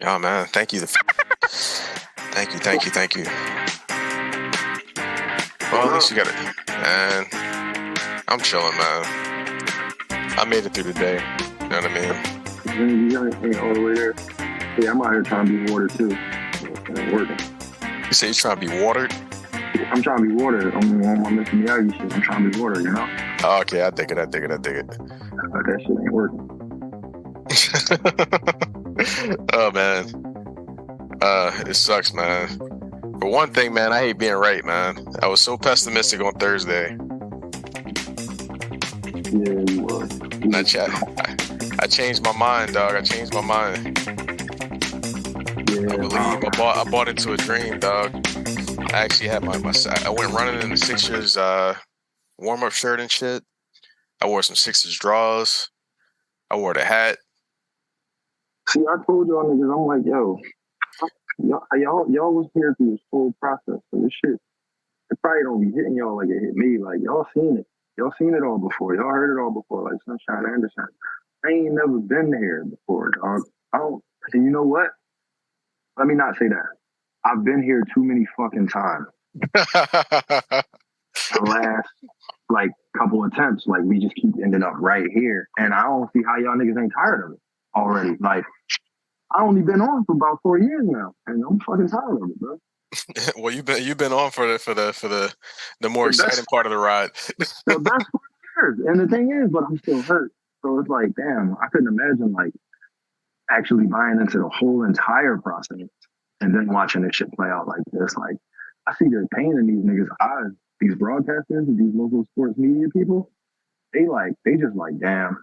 Oh man, thank you. Thank you. Well, What at least up? you got it. Man, I'm chilling, man. I made it through the day. You know what I mean? You ain't all the way there. Yeah, I'm out here trying to be watered too. It ain't working. You say you're trying to be watered? I'm trying to be watered. I'm on my Mr. Miyagi shit. I'm trying to be watered, you know? Oh, okay, I dig it. But that shit ain't working. Oh man, it sucks, man. For one thing, man, I hate being right, man. I was so pessimistic on Thursday. Yeah, you was. And I changed my mind, dog. I changed my mind. Yeah, I believe I bought into a dream, dog. I actually had I went running in the Sixers warm-up shirt and shit. I wore some Sixers draws. I wore the hat. See, I told y'all niggas, I'm like, yo, y'all was here through this whole process. So this shit, it probably don't be hitting y'all like it hit me. Like, y'all seen it. Y'all seen it all before. Y'all heard it all before. Like Sunshine Anderson. I ain't never been here before, dog. I don't, and you know what? Let me not say that. I've been here too many fucking times. The last like couple attempts, like we just keep ending up right here. And I don't see how y'all niggas ain't tired of it already. Like I only been on for about 4 years now, and I'm fucking tired of it, bro. Well, you've been on for the more The exciting part of the ride. the best 4 years. And the thing is, but I'm still hurt. So it's like, damn, I couldn't imagine like actually buying into the whole entire process and then watching this shit play out like this. Like I see the pain in these niggas' eyes. These broadcasters, these local sports media people, they just like, damn,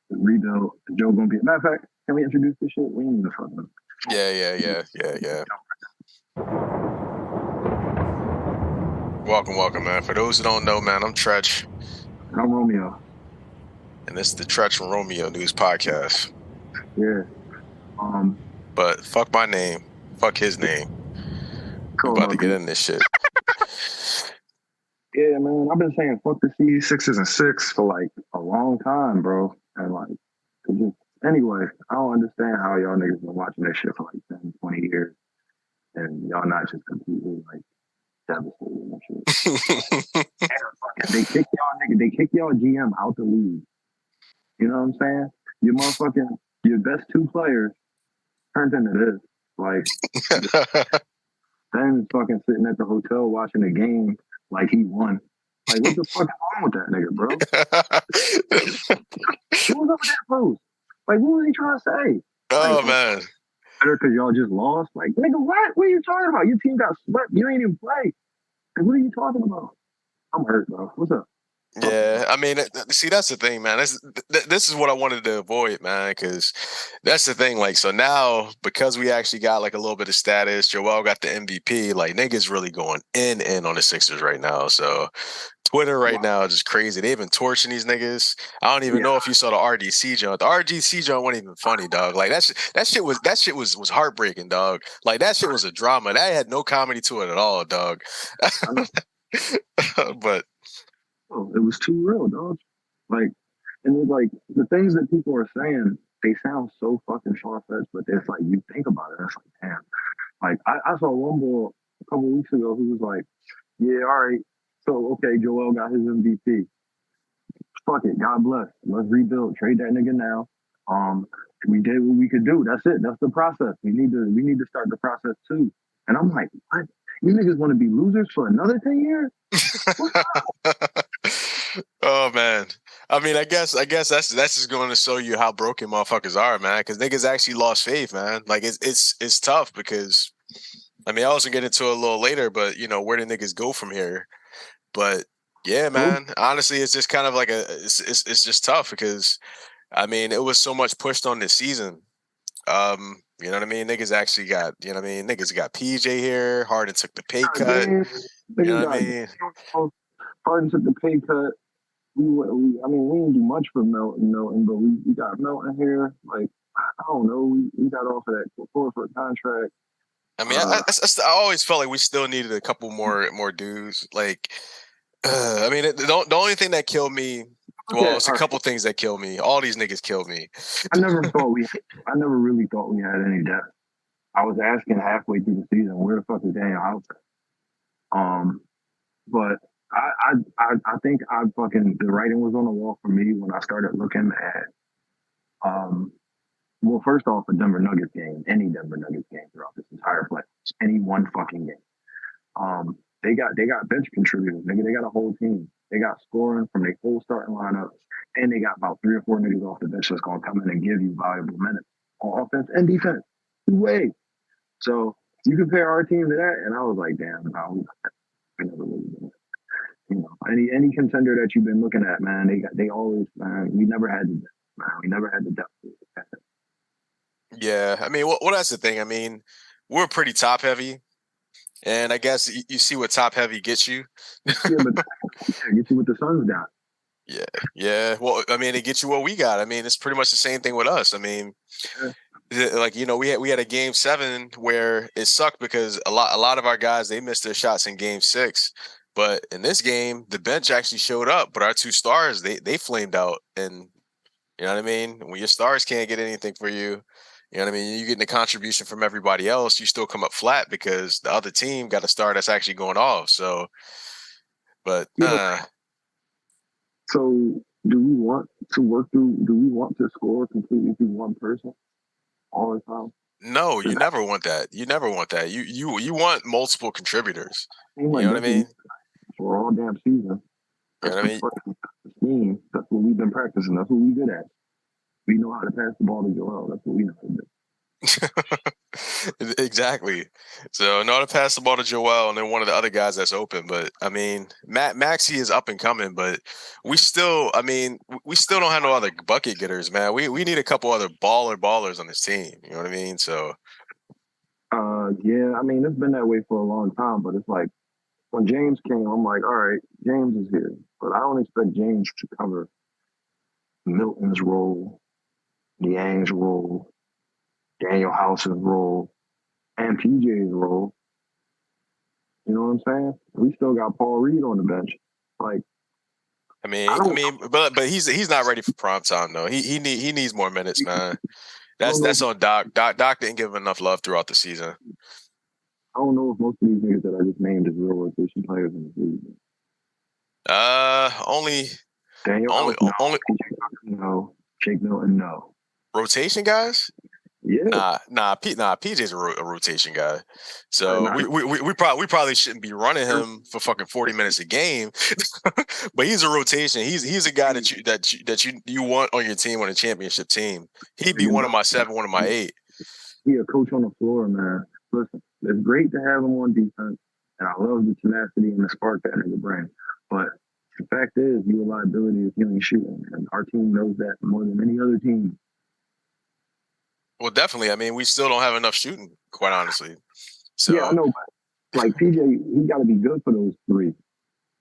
rebuild. Joe gonna be. Matter of fact, can we introduce this shit? We ain't even fucking. Yeah. Welcome, man. For those who don't know, man, I'm Tretch. And I'm Romeo. And this is the Tretch and Romeo News Podcast. Yeah. But fuck my name. Fuck his name. We about to get in this shit. Yeah, man. I've been saying fuck the C6s and 6 for like a long time, bro. And like, just, anyway, I don't understand how y'all niggas been watching this shit for like 10, 20 years. And y'all not just completely like devastated and shit. They kick y'all GM out the league. You know what I'm saying? Your best two players turned into this. Like, then fucking sitting at the hotel watching the game like he won. Like, what the fuck is wrong with that nigga, bro? What was up with that post? Like, what was he trying to say? Oh, like, man. Better because y'all just lost? Like, nigga, what? What are you talking about? Your team got swept. You ain't even play. Like, what are you talking about? I'm hurt, bro. What's up? Yeah, I mean, see, that's the thing, man. This is what I wanted to avoid, man, because that's the thing. Like, so now because we actually got like a little bit of status, Joel got the MVP. Like, niggas really going in on the Sixers right now. So Twitter right now is just crazy. They even torching these niggas. I don't even know if you saw the RDC joint. The RDC joint wasn't even funny, dog. Like that shit was heartbreaking, dog. Like that shit was a drama. That had no comedy to it at all, dog. But it was too real, dog. Like, and it's like the things that people are saying, they sound so fucking far-fetched, but it's like you think about it, it's like, damn. Like I saw one boy a couple weeks ago who was like, yeah, all right, so okay, Joel got his MVP. Fuck it, God bless. Let's rebuild. Trade that nigga now. We did what we could do. That's it. That's the process. We need to start the process too. And I'm like, what? You niggas want to be losers for another 10 years? Oh man, I mean, I guess that's just going to show you how broken motherfuckers are, man. Because niggas actually lost faith, man. Like it's tough because, I mean, I was gonna get into it a little later, but you know, where do niggas go from here? But yeah, man. Honestly, it's just kind of like it's just tough because, I mean, it was so much pushed on this season. You know what I mean? Niggas actually got, you know what I mean? Niggas got PJ here. Harden took the pay cut. You know what I mean? Harden took the pay cut. I mean, we didn't do much for Melton, but we got Melton here. Like, I don't know. We got off of that for a contract. I mean, I always felt like we still needed a couple more dudes. Like, I mean, the only thing that killed me, well, it's a couple things that killed me. All these niggas killed me. I never really thought we had any depth. I was asking halfway through the season, where the fuck is Daniel House at? But I think the writing was on the wall for me when I started looking at well, first off, a Denver Nuggets game, any Denver Nuggets game throughout this entire playoffs, any one fucking game. They got bench contributors, nigga. They got a whole team. They got scoring from their whole starting lineup, and they got about 3 or 4 niggas off the bench that's gonna come in and give you valuable minutes on offense and defense. Two ways. So you compare our team to that, and I was like, damn, no, we never really did. You know, any contender that you've been looking at, man, they always, man, we never had the depth, man. We never had the depth. Yeah, I mean, well, that's the thing. I mean, we're pretty top heavy, and I guess you see what top heavy gets you. Yeah, but get you with the Suns down. Yeah. Well, I mean, it gets you what we got. I mean, it's pretty much the same thing with us. I mean, like, you know, we had a game 7 where it sucked because a lot of our guys, they missed their shots in game 6. But in this game, the bench actually showed up, but our 2 stars, they flamed out. And you know what I mean? When your stars can't get anything for you, you know what I mean? You're getting the contribution from everybody else. You still come up flat because the other team got a star that's actually going off. So, but so do we want to work through? Do we want to score completely through one person all the time? No, you never want that. You never want that. You want multiple contributors. You know what I mean? For all damn season. You know what I mean? That's what we've been practicing. That's what we good at. We know how to pass the ball to Joel. That's what we know how to do. Exactly. So know to pass the ball to Joel and then one of the other guys that's open. But I mean, Maxey is up and coming, but we still don't have no other bucket getters, man. We need a couple other ballers on this team. You know what I mean? So yeah, I mean it's been that way for a long time, but it's like when James came, I'm like, all right, James is here. But I don't expect James to cover Milton's role, Niang's role, Daniel House's role, and PJ's role. You know what I'm saying? We still got Paul Reed on the bench. Like, I mean, but he's not ready for prime time though. He needs more minutes, man. That's on Doc. Doc didn't give him enough love throughout the season. I don't know if most of these niggas that I just named is real rotation players in the league. Only Daniel, no. Jake Milton, no. Rotation guys? Yeah. PJ's a rotation guy. So we probably shouldn't be running him for fucking 40 minutes a game. But he's a rotation. He's a guy that you want on your team, on a championship team. He'd be one of my 7, one of my 8. He a coach on the floor, man. Listen, it's great to have him on defense, and I love the tenacity and the spark that nigga brings. But the fact is, you a liability if you ain't shooting, and our team knows that more than any other team. Well, definitely. I mean, we still don't have enough shooting, quite honestly. So yeah, I know. Like PJ, he got to be good for those 3.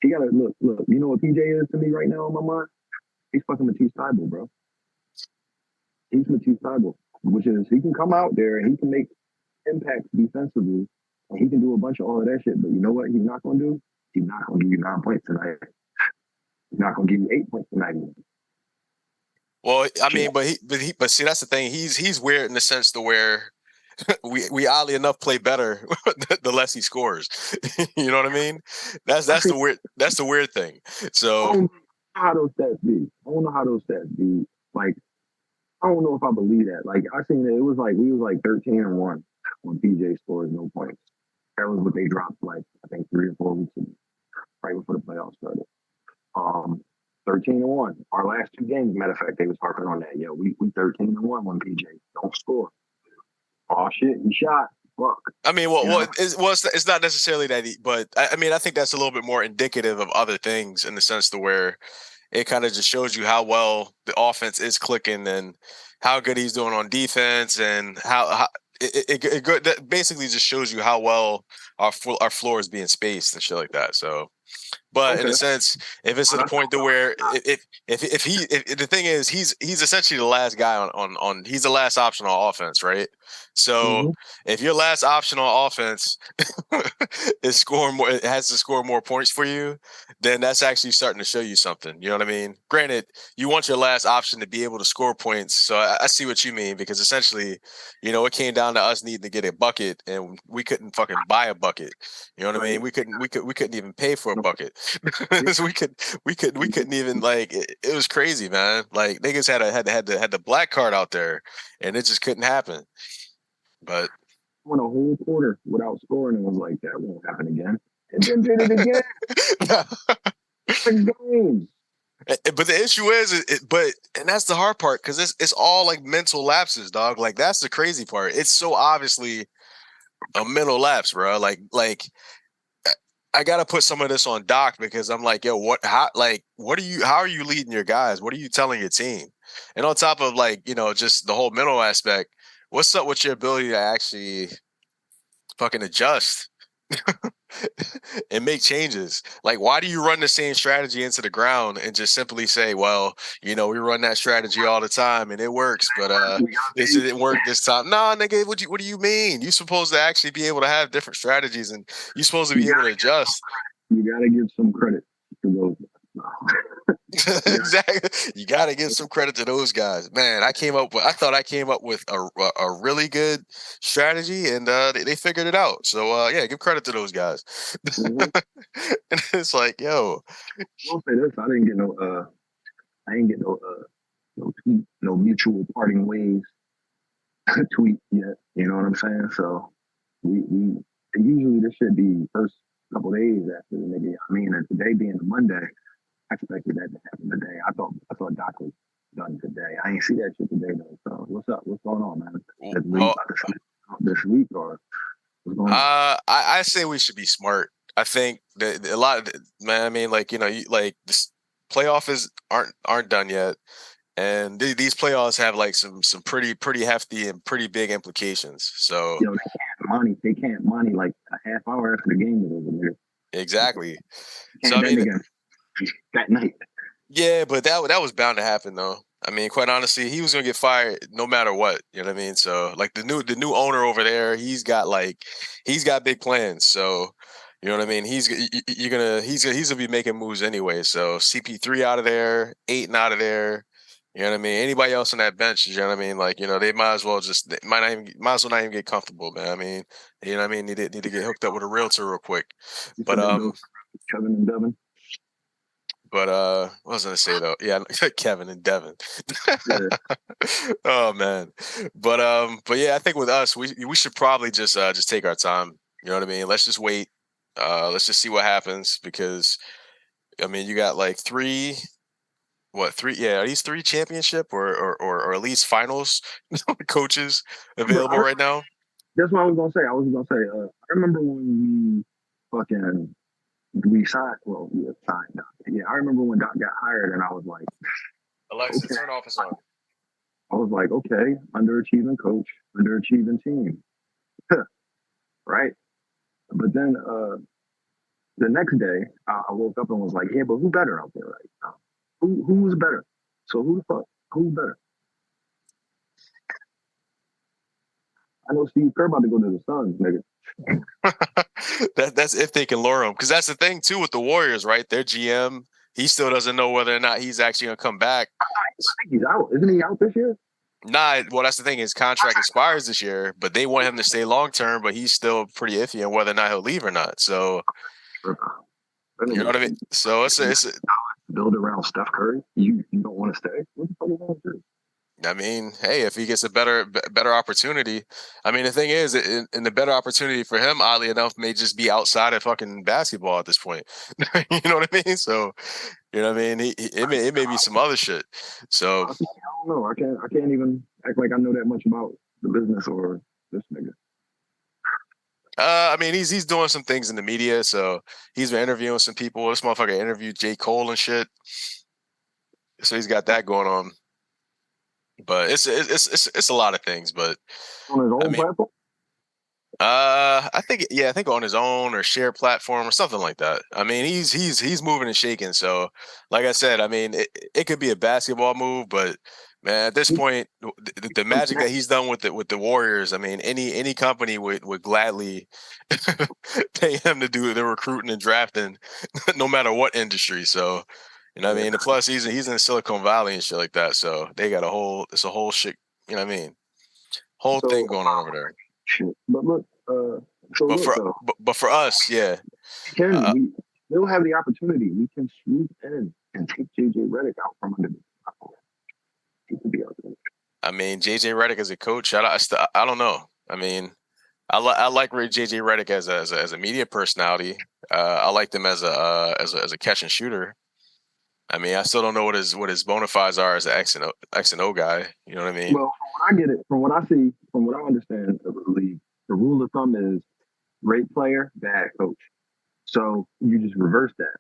He got to look. You know what PJ is to me right now in my mind? He's fucking Matisse Thybulle, bro. He's Matisse Thybulle, which is he can come out there and he can make impact defensively, and he can do a bunch of all of that shit. But you know what? He's not gonna do. He's not gonna give you 9 points tonight. He's not gonna give you 8 points tonight. Well, I mean, but see, that's the thing. He's weird in the sense to where we oddly enough play better the less he scores. You know what I mean? That's the weird thing. So I don't know how those stats be. Like, I don't know if I believe that. Like, I seen it was like we was like 13-1 when PJ scores no points. That was what they dropped like I think 3 or 4 weeks ago, right before the playoffs started. 13-1. Our last 2 games, matter of fact, they was harping on that. Yo, we 13-1 when PJ don't score. Oh shit, he shot. Fuck. I mean, it's not necessarily that, but I mean, I think that's a little bit more indicative of other things in the sense to where it kind of just shows you how well the offense is clicking and how good he's doing on defense and how it basically just shows you how well our floor is being spaced and shit like that. So But in a Okay. sense, if it's to the point to where if the thing is he's essentially the last guy on he's the last option on offense, right? So Mm-hmm. if your last option on offense is scoring more, it has to score more points for you, then that's actually starting to show you something. You know what I mean? Granted, you want your last option to be able to score points. So I see what you mean because essentially, it came down to us needing to get a bucket and we couldn't fucking buy a bucket. You know what I mean? Right. We couldn't even pay for a No, bucket. yeah. So we couldn't even like it was crazy, man. Like niggas had the black card out there and it just couldn't happen. But Went a whole quarter without scoring and was like, that won't happen again. And then did it again. Six games. but the issue is, and that's the hard part because it's all like mental lapses, dog. Like that's the crazy part. It's so obviously a mental lapse, bro. Like I gotta put some of this on Doc because I'm like, yo, how are you leading your guys? What are you telling your team? And on top of like, just the whole mental aspect, what's up with your ability to actually fucking adjust and make changes? Like, why do you run the same strategy into the ground and just simply say, well, we run that strategy all the time and it works, but this didn't work this time. Nah, nigga, what do you mean? You're supposed to actually be able to have different strategies and you're supposed to be able to adjust. You gotta give some credit to those. Exactly. You got to give some credit to those guys, man. I thought I came up with a really good strategy, and they figured it out. So yeah, give credit to those guys. Mm-hmm. And it's like, yo, I'll say this: I didn't get no tweet, no mutual parting ways tweet yet. You know what I'm saying? So we usually this should be first couple days after the nigga. I mean, and today being a Monday, I expected that to happen today. I thought Doc was done today. I ain't see that shit today though. So what's up? What's going on, man? Is we well, about to see this week or what's going on? I say we should be smart. I think that a lot of man. I mean, like like this playoff aren't done yet. And these playoffs have like some pretty hefty and pretty big implications. So Yo, they can't money like a half hour after the game is over there. exactly. So Can't I that mean, nigga that night. yeah, but that was bound to happen though. I mean, quite honestly, he was gonna get fired no matter what. You know what I mean? So like the new owner over there, he's got big plans. So you know what I mean? He's gonna be making moves anyway. So CP3 out of there, Aiton out of there. You know what I mean? Anybody else on that bench, you know what I mean? Like, they might as well not even get comfortable, man. I mean, you know what I mean? Need to get hooked up with a realtor real quick. You But said they go Kevin and Devin. what was I gonna say though? Yeah, Kevin and Devin. Yeah. Oh man. But yeah, I think with us, we should probably just take our time. You know what I mean? Let's just wait. Let's just see what happens because I mean you got like three, yeah, are these three championship or at least finals coaches available right now? That's what I was gonna say. I was gonna say. I remember when we signed. Well, we signed Doc. Yeah, I remember when Doc got hired, and I was like, Alexa, okay. turn office on. I was like, okay, underachieving coach, underachieving team, right? But then the next day, I woke up and was like, yeah, but who better out there right now? Who's better? So who the fuck? Who's better? I know Steve Kerr about to go to the Suns, nigga. That's if they can lure him, because that's the thing too with the Warriors, right? Their GM, he still doesn't know whether or not he's actually gonna come back. I think he's out. Isn't he out this year? Nah, well, that's the thing. His contract expires this year, but they want him to stay long term. But he's still pretty iffy on whether or not he'll leave or not. So you know what I mean. So it's a Build around Steph Curry. You don't want to stay? What the fuck is wrong with you? I mean, hey, if he gets a better opportunity, I mean, the thing is, and the better opportunity for him, oddly enough, may just be outside of fucking basketball at this point. You know what I mean? So, you know what I mean? It may be some other shit. So, I don't know. I can't even act like I know that much about the business or this nigga. I mean, he's doing some things in the media. So he's been interviewing some people. This motherfucker interviewed J. Cole and shit. So he's got that going on. But it's a lot of things. But On his I own mean, platform? I think on his own or share platform or something like that. I mean, he's moving and shaking. So, like I said, I mean, it could be a basketball move, but man, at this point, the magic that he's done with the Warriors, I mean, any company would gladly pay him to do the recruiting and drafting, no matter what industry. So, you know, what I mean, and plus he's in Silicon Valley and shit like that. So they got it's a whole shit. You know what I mean? Whole thing So going on over there. shit. But look, so But look for though, but for us, yeah. Uh, we still have the opportunity. We can swoop in and take JJ Redick out from under the platform. He could be out there. I mean, JJ Redick as a coach, I don't know. I mean, I like JJ Redick as a media personality. I liked him as a catch and shooter. I mean, I still don't know what his bona fides are as an X and O guy. You know what I mean? Well, from what I get it, from what I see, from what I understand of the league, the rule of thumb is great player, bad coach. So you just reverse that.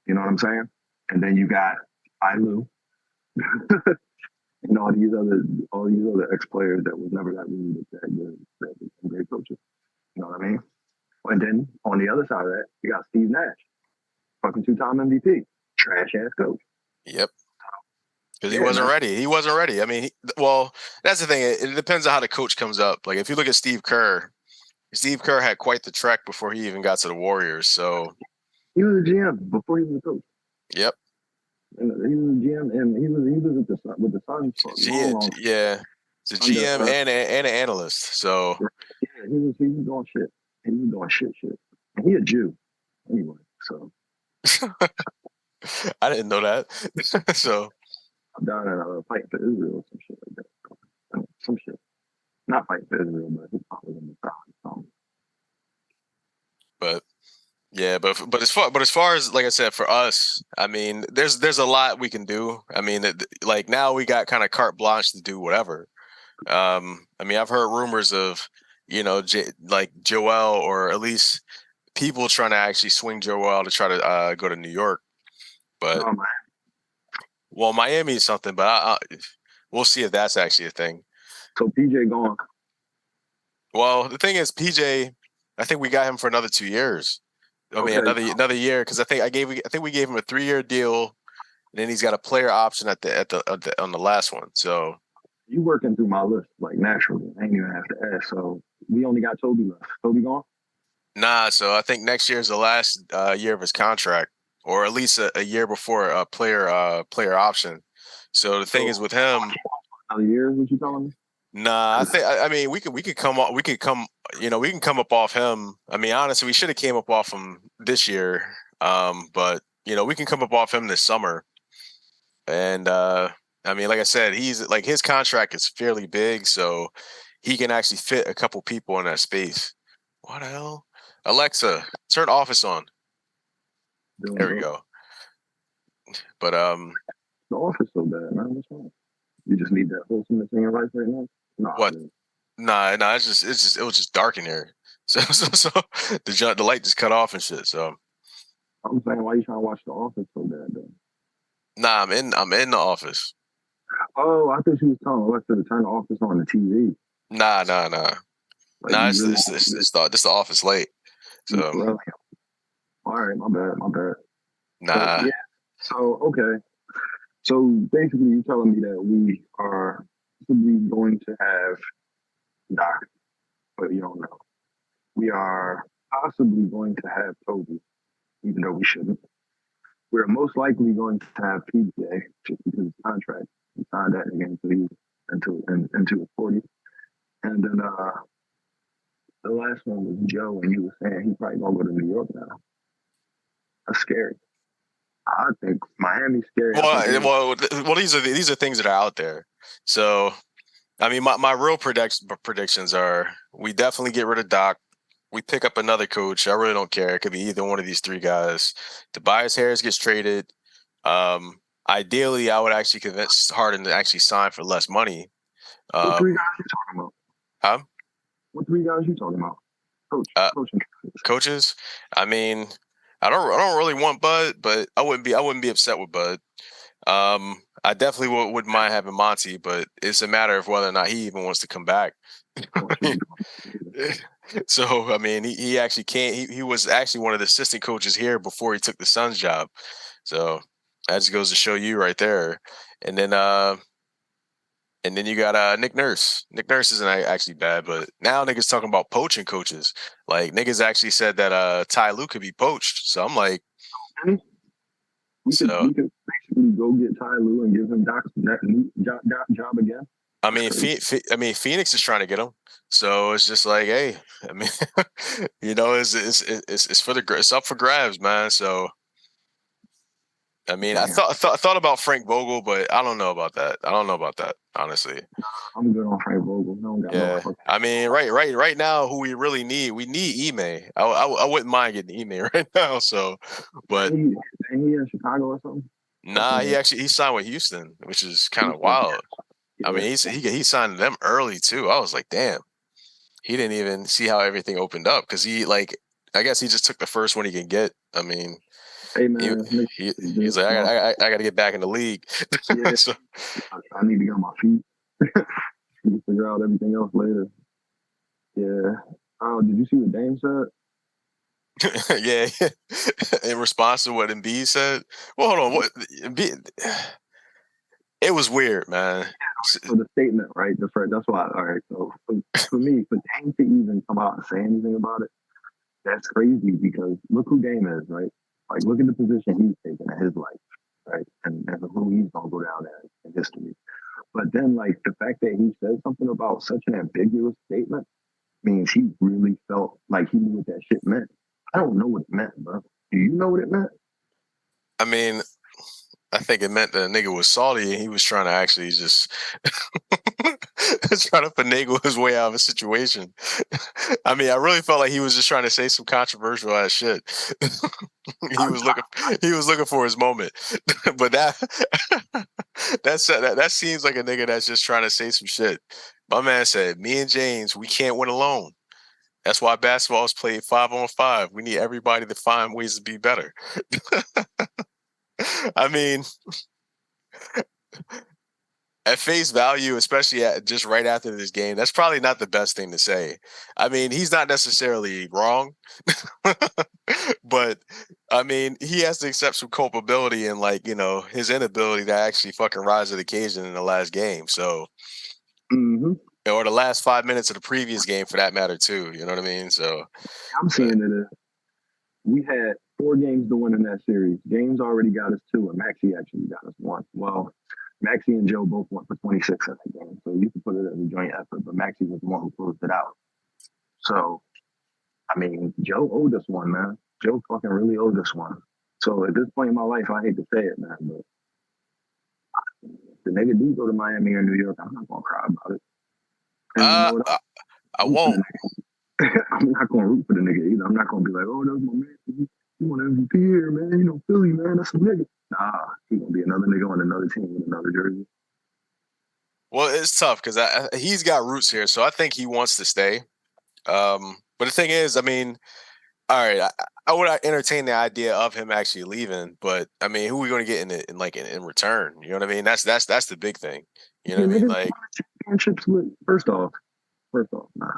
You know what I'm saying? And then you got Ilu and all these other ex players that was never that really that good, that became great coaches. You know what I mean? And then on the other side of that, you got Steve Nash, fucking 2-time MVP, trash ass coach. Yep. Because he Yeah, wasn't man. ready. He wasn't ready. I mean, well, that's the thing. It depends on how the coach comes up. Like if you look at Steve Kerr had quite the trek before he even got to the Warriors. So, He was a GM before he was a coach. yep. And he was a GM, and he was with the Suns for a long, long time. Yeah. It's a Under, GM and an analyst. So yeah, he was doing shit. He was doing shit. And he a Jew anyway. So I didn't know that. So I'm down in fighting for Israel or some shit like that. I mean, some shit. Not fighting for Israel, but he probably gonna die. but yeah, but as far as like I said, for us, I mean, there's a lot we can do. I mean, like now we got kind of carte blanche to do whatever. I mean, I've heard rumors of, you know, like Joel or at least people trying to actually swing Joel to try to go to New York. But No, man. well, Miami is something, but we'll see if that's actually a thing. So PJ gone. Well, the thing is, PJ, I think we got him for another 2 years. I mean, Okay. another year because I think we gave him a 3 year deal, and then he's got a player option on the last one. So You working through my list like naturally. I ain't even have to ask. So we only got Toby left. Toby gone? nah, so I think next year is the last year of his contract, or at least a year before a player option. So the thing So is with him, another year, what you telling me? nah, I mean we could come up we could come you know we can come up off him. I mean honestly we should have came up off him this year, but you know we can come up off him this summer. And I mean, like I said, he's like his contract is fairly big, so he can actually fit a couple people in that space. What the hell? Alexa, turn Office on. Doing, There we bro. go. But The office so bad, man. What's wrong? You just need that wholesomeness in your life right now? Nah, what? man. Nah. It was just dark in here. So the light just cut off and shit. So I'm saying, why you trying to watch The Office so bad, though? nah, I'm in the office. Oh, I thought you was telling Alexa to turn The Office on the TV. Nah. Like, Nah, you really it's the office light. So well, all right, my bad. But nah. yeah, so okay. So basically, you're telling me that we are possibly going to have Doc, but you don't know. We are possibly going to have Toby, even though we shouldn't. We're most likely going to have PJ just because of contract. He signed that again until his 40. And then the last one was Joe, and you were saying he probably gonna go to New York now. That's scary. I think Miami's scary. These are things that are out there. So I mean, my real predictions are we definitely get rid of Doc. We pick up another coach. I really don't care. It could be either one of these three guys. Tobias Harris gets traded. Ideally, I would actually convince Harden to actually sign for less money. What three guys you talking about? Huh? What three guys you talking about? Coaching. Coaches. I mean, I don't really want Bud, but I wouldn't be upset with Bud. I definitely wouldn't mind having Monty, but it's a matter of whether or not he even wants to come back. So I mean, he actually can't. He was actually one of the assistant coaches here before he took the Suns job. So that just goes to show you right there. And then you got Nick Nurse. Nick Nurse isn't actually bad, but now niggas talking about poaching coaches. Like niggas actually said that Ty Lue could be poached. So I'm like, We could basically go get Ty Lue and give him Doc's job again. I mean, Phoenix is trying to get him, so it's just like, hey, I mean, it's for it's up for grabs, man. So, I mean, I thought about Frank Vogel, but I don't know about that. Honestly. I'm good on Frank Vogel. No, yeah, I mean, right now, who we really need, we need Ime. I wouldn't mind getting Ime right now. So, but ain't he in Chicago or something? Nah, he signed with Houston, which is kind of wild. I mean, he signed them early too. I was like, damn, he didn't even see how everything opened up because I guess he just took the first one he can get. I mean, hey man, he's like, I got to get back in the league. Yeah, so, I need to get on my feet. Figure out everything else later. Yeah. Oh, did you see what Dame said? Yeah, in response to what Embiid said. Well, hold on, what Embiid? It was weird, man. So the statement, right? That's why. All right. So for me, for Dame to even come out and say anything about it, that's crazy because look who Dame is, right? Like look at the position he's taken in his life, right? And who he's gonna go down as in history. But then, like the fact that he said something about such an ambiguous statement means he really felt like he knew what that shit meant. I don't know what it meant, bro. Do you know what it meant? I mean, I think it meant that the nigga was salty and he was trying to actually just trying to finagle his way out of a situation. I mean, I really felt like he was just trying to say some controversial ass shit. he was looking for his moment. But that seems like a nigga that's just trying to say some shit. My man said, "Me and James, we can't win alone. That's why basketball is played 5-on-5. We need everybody to find ways to be better." I mean, at face value, especially just right after this game, that's probably not the best thing to say. I mean, he's not necessarily wrong, but I mean, he has to accept some culpability and his inability to actually fucking rise to the occasion in the last game. So, or the last 5 minutes of the previous game, for that matter, too. You know what I mean? So, I'm seeing it as we had 4 games to win in that series. James already got us 2, and Maxey actually got us 1. Well, Maxey and Joe both went for 26 in that game, so you can put it as a joint effort, but Maxey was the one who closed it out. So, I mean, Joe owed us one, man. Joe fucking really owed us one. So at this point in my life, I hate to say it, man, but the nigga do go to Miami or New York, I'm not gonna cry about it. I won't. I'm not gonna root for the nigga either. I'm not gonna be like, oh, that's my man. You want MVP here, man? You know, Philly, man. That's a nigga. Nah, he gonna be another nigga on another team with another jersey. Well, it's tough because he's got roots here, so I think he wants to stay. But the thing is, I mean, all right, I would entertain the idea of him actually leaving, but I mean, who are we going to get in return? You know what I mean? That's the big thing. You know what I mean? Like championships with first off, nah.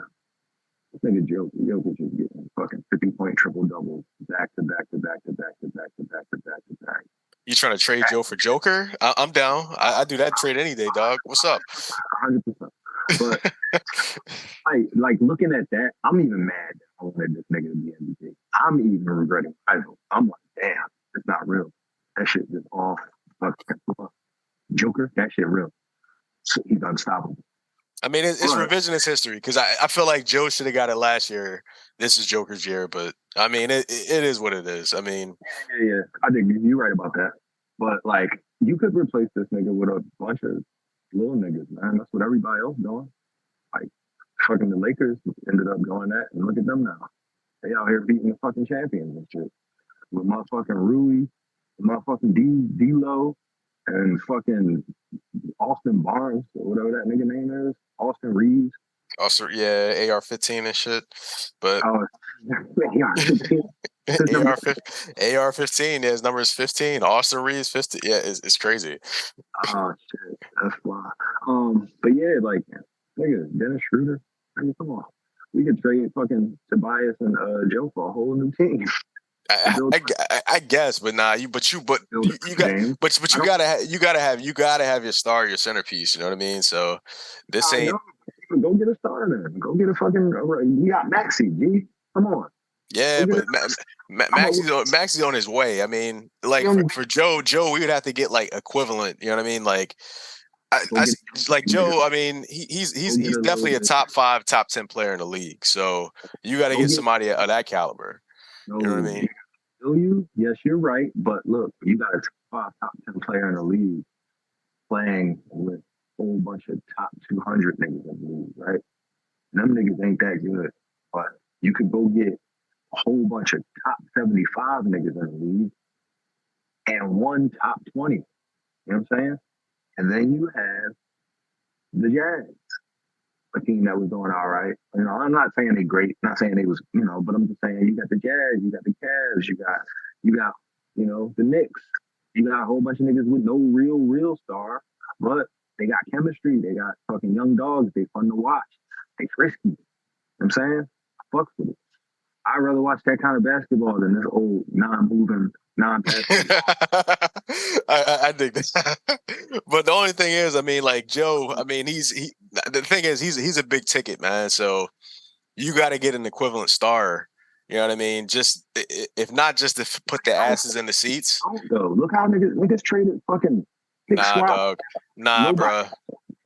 This nigga Jokic is getting fucking 50-point triple doubles back to back to back to back to back to back to back to back. You trying to trade Joe for Joker? I'm down. I do that trade any day, dog. What's up? 100%. But like looking at that, I'm even mad that I wanted this nigga to be MVP. I'm even regretting title. I'm like, damn, it's not real. That shit is off. Joker, that shit real. So he's unstoppable. I mean, it's revisionist history because I feel like Joe should have got it last year. This is Joker's year, but I mean, it is what it is. I mean, yeah, I think you're right about that. But like, you could replace this nigga with a bunch of little niggas, man. That's what everybody else doing. Like, fucking the Lakers ended up doing that, and look at them now. They out here beating the fucking champions and shit with motherfucking Rui, motherfucking D'Lo, and fucking Austin Barnes or whatever that nigga name is. Austin Reeves. Also, yeah, AR-15 and shit. But AR-15. AR-15, yeah, his number is 15. Austin Reeves 50. Yeah, it's crazy. Oh shit, that's why. But yeah, like nigga, Dennis Schroeder. Nigga, come on. We could trade fucking Tobias and Joe for a whole new team. I guess, but nah, you got, James. but you gotta have your star, your centerpiece. You know what I mean? So this ain't. Go get a star then. Go get a fucking. We got Maxey. G, come on. Yeah, but Maxey's on his way. I mean, like for Joe, we would have to get like equivalent. You know what I mean? Like, like Joe. I mean, he's definitely a top 5, top 10 player in the league. So you got to get somebody of that caliber. You know what I mean? You? Yes, you're right. But look, you got a top 10 player in the league playing with a whole bunch of top 200 niggas in the league, right? Them niggas ain't that good. But you could go get a whole bunch of top 75 niggas in the league and one top 20. You know what I'm saying? And then you have the Jazz, a team that was doing all right. You know, I'm not saying they great, not saying they was, you know, but I'm just saying you got the Jazz, you got the Cavs, you got, you know, the Knicks. You got a whole bunch of niggas with no real star, but they got chemistry. They got fucking young dogs. They fun to watch. They frisky. You know what I'm saying? I fucks with it. I'd rather watch that kind of basketball than this old non-moving, non-passing. I dig that. But the only thing is, I mean, like Joe, I mean, the thing is, he's a big ticket, man. So you got to get an equivalent star. You know what I mean? Just if not just to put the asses in the seats. Look how niggas traded fucking. Nah, dog. Nah, bro.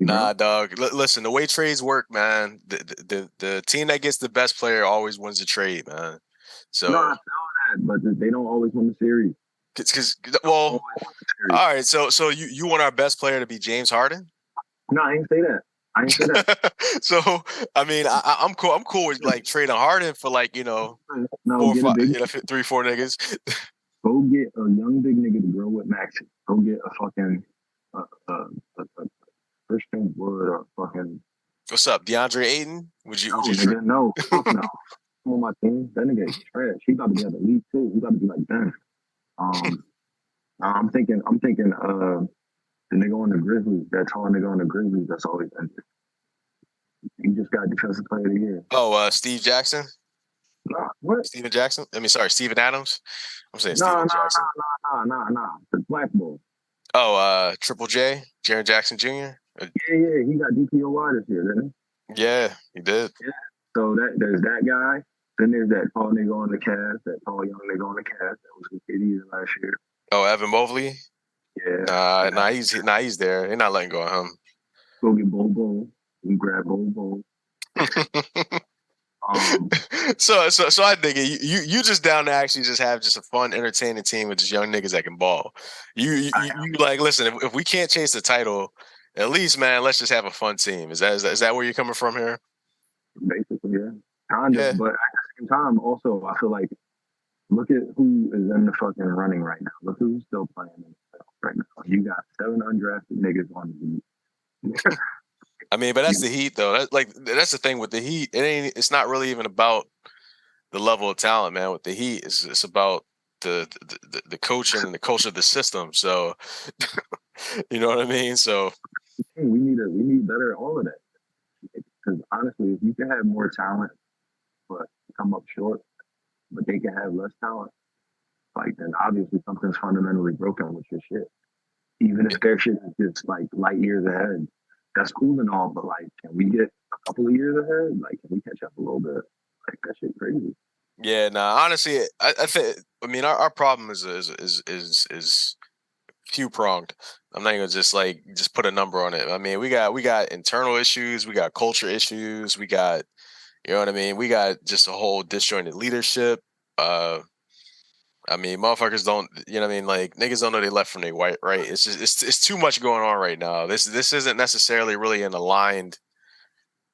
Nah, dog. Listen, the way trades work, man. The team that gets the best player always wins the trade, man. So no, I know that, but they don't always win the series. Because well, all right. So you want our best player to be James Harden? No, I ain't say that. I ain't say that. So I mean, I'm cool. I'm cool with like trading Harden for like 3, 4 niggas. Go get a young big nigga to grow with Maxey. Go get a fucking Christian Wood or fucking. What's up, DeAndre Ayton? Would you? No, fuck no. On my team, that nigga is trash. He got to be at the league too. He got to be like Ben. I'm thinking. The nigga on the Grizzlies, that tall nigga on the Grizzlies, that's always injured. He just got defensive player of the year. Oh, Steve Jackson. Nah, what? Steven Jackson? I mean, sorry, Steven Adams. I'm saying Steven Jackson. Nah. The black boy. Oh, Triple J, Jaren Jackson Jr. Yeah. He got DPOY this year, didn't he? Yeah, he did. Yeah. So there's that guy. Then there's that tall nigga on the Cavs, that tall young nigga on the Cavs that was with KD last year. Oh, Evan Mobley. Yeah. He's there. They're not letting go of him. Go get Bobo. We grab Bobo. So I think you just down to actually just have just a fun, entertaining team with just young niggas that can ball. You like listen. If we can't chase the title, at least man, let's just have a fun team. Is that where you're coming from here? Basically, yeah, kind of. Yeah. But at the same time, also I feel like look at who is in the fucking running right now. Look who's still playing right now. You got 7 undrafted niggas on the Heat. I mean, but that's the Heat, though. That's the thing with the Heat. It's not really even about the level of talent, man. With the Heat, it's about the coaching and the culture of the system. So, you know what I mean. So, we need better all of that. Because honestly, if you can have more talent, but come up short, but they can have less talent, like then obviously something's fundamentally broken with your shit. Even if their shit is just like light years ahead. That's cool and all, but like, can we get a couple of years ahead? Like, can we catch up a little bit? Like, that shit crazy. Yeah, honestly, I think. I mean, our problem is few pronged. I'm not gonna just put a number on it. I mean, we got internal issues, we got culture issues, we got, you know what I mean. We got just a whole disjointed leadership. I mean, motherfuckers don't, you know what I mean? Like, niggas don't know they left from their right. It's just, it's too much going on right now. This isn't necessarily really an aligned,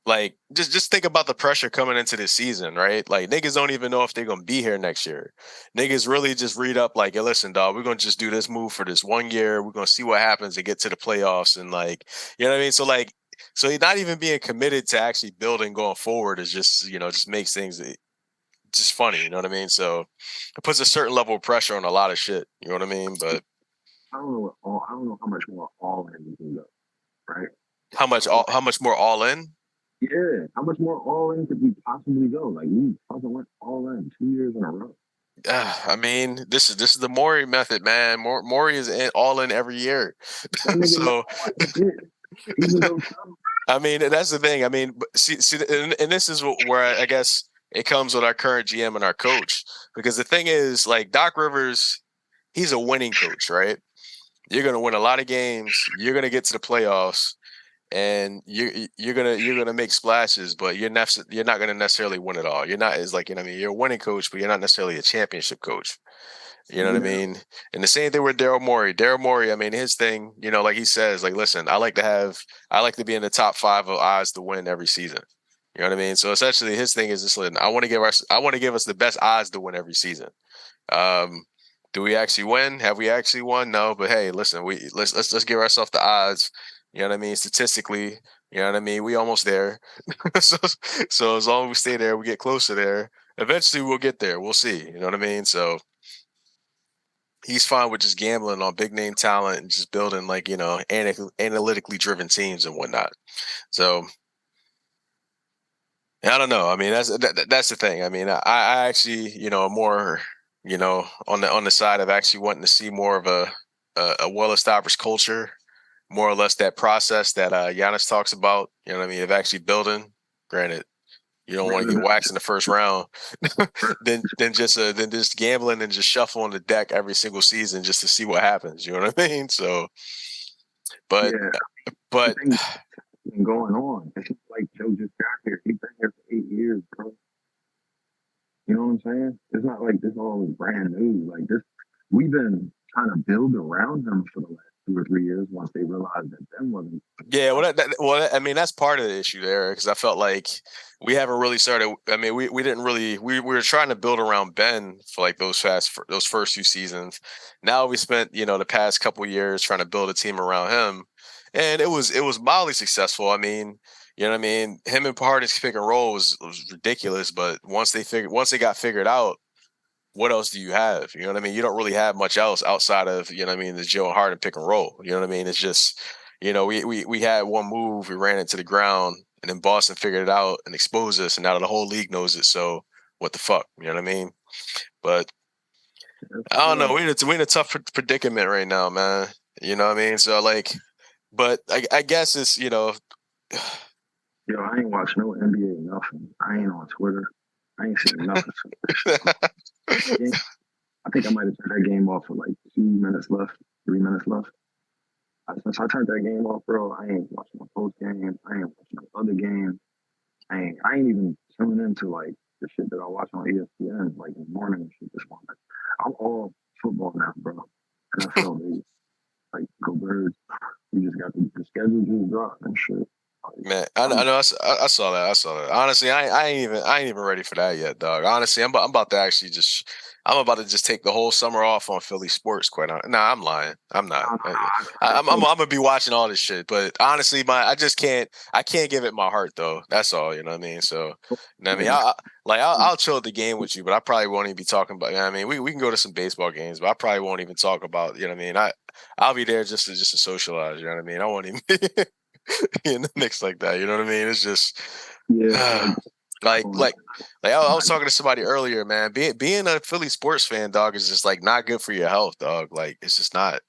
like, just think about the pressure coming into this season, right? Like, niggas don't even know if they're going to be here next year. Niggas really just read up like, hey, listen, dog, we're going to just do this move for this 1 year. We're going to see what happens and get to the playoffs. And like, you know what I mean? So you're not even being committed to actually building going forward is just, just makes things just funny, you know what I mean? So it puts a certain level of pressure on a lot of shit, you know what I mean? But I don't know how much more all in you can go, right? How much more all in? Yeah, how much more all in could we possibly go? Like we fucking went all in 2 years in a row. I mean, this is the Maury method, man. Maury is all in every year. That nigga never So won shit. Even though some, I mean, that's the thing. I mean, see, and this is where I guess it comes with our current GM and our coach, because the thing is, like Doc Rivers, he's a winning coach, right? You're gonna win a lot of games. You're gonna get to the playoffs, and you're gonna make splashes, but you're not gonna necessarily win it all. You're not as like, you know what I mean, you're a winning coach, but you're not necessarily a championship coach. You know what I yeah, mean? And the same thing with Daryl Morey. Daryl Morey, I mean, his thing, like he says, like, listen, I like to be in the top 5 of odds to win every season. You know what I mean? So essentially, his thing is just, listen, I want to give us the best odds to win every season. Um, do we actually win? Have we actually won? No, but hey, listen, let's give ourselves the odds. You know what I mean? Statistically, you know what I mean? We almost there. so, so as long as we stay there, we get closer there. Eventually, we'll get there. We'll see. You know what I mean? So he's fine with just gambling on big name talent and just building, like, analytically driven teams and whatnot. So I don't know. I mean, that's the thing. I mean, I actually, more, on the side of actually wanting to see more of a well established culture, more or less that process that Giannis talks about. You know what I mean? Of actually building. Granted, you don't want to get waxed in the first round, then just gambling and just shuffling the deck every single season just to see what happens. You know what I mean? So, but yeah. The but thing been going on. It's not like Joe just got here. He's been here for 8 years, bro. You know what I'm saying? It's not like this all is brand new. Like this, we've been trying to build around him for the last 2 or 3 years. Once they realized that them wasn't yeah, well, enough. I mean, that's part of the issue there, because I felt like we haven't really started. I mean, we didn't really we were trying to build around Ben for like those first few seasons. Now we spent, the past couple years trying to build a team around him, and it was mildly successful. I mean, you know what I mean? Him and Harden's pick and roll was ridiculous, but once they got figured out, what else do you have? You know what I mean? You don't really have much else outside of, you know what I mean, the Joe and Harden pick and roll. You know what I mean? It's just, we had one move, we ran it to the ground, and then Boston figured it out and exposed us, and now the whole league knows it. So what the fuck? You know what I mean? But That's I don't know. hard. We're in a tough predicament right now, man. You know what I mean? So like, but I guess it's, Yo, I ain't watched no NBA nothing. I ain't on Twitter. I ain't seen nothing. So this shit going. Yeah, I think I might have turned that game off for like 2 minutes left, 3 minutes left. Since I turned that game off, bro, I ain't watching no post game. I ain't watching no other game. I ain't even tuning into like the shit that I watch on ESPN like in the morning and shit this morning. I'm all football now, bro. NFL, baby. Like go birds. We just got the schedule just dropped and shit. Like, Man, I I'm know. I saw that. I saw that. Honestly, I ain't even ready for that yet, dog. Honestly, I'm about to actually just. I'm about to just take the whole summer off on Philly sports. Quite honestly, nah, I'm lying. I'm not. no, no, no, I'm gonna be watching all this shit, but honestly, I just can't. I can't give it my heart though. That's all. You know what I mean? So, you know what I mean, yeah, I'll chill at the game with you, but I probably won't even be talking about. You know what I mean, we can go to some baseball games, but I probably won't even talk about. You know what I mean? I'll be there just to socialize. You know what I mean? I won't even. In the Knicks like that. You know what I mean? It's just yeah. uh, Not like going. like like I was talking to somebody earlier, man. Being a Philly sports fan, dog, is just like not good for your health, dog. Like it's just not.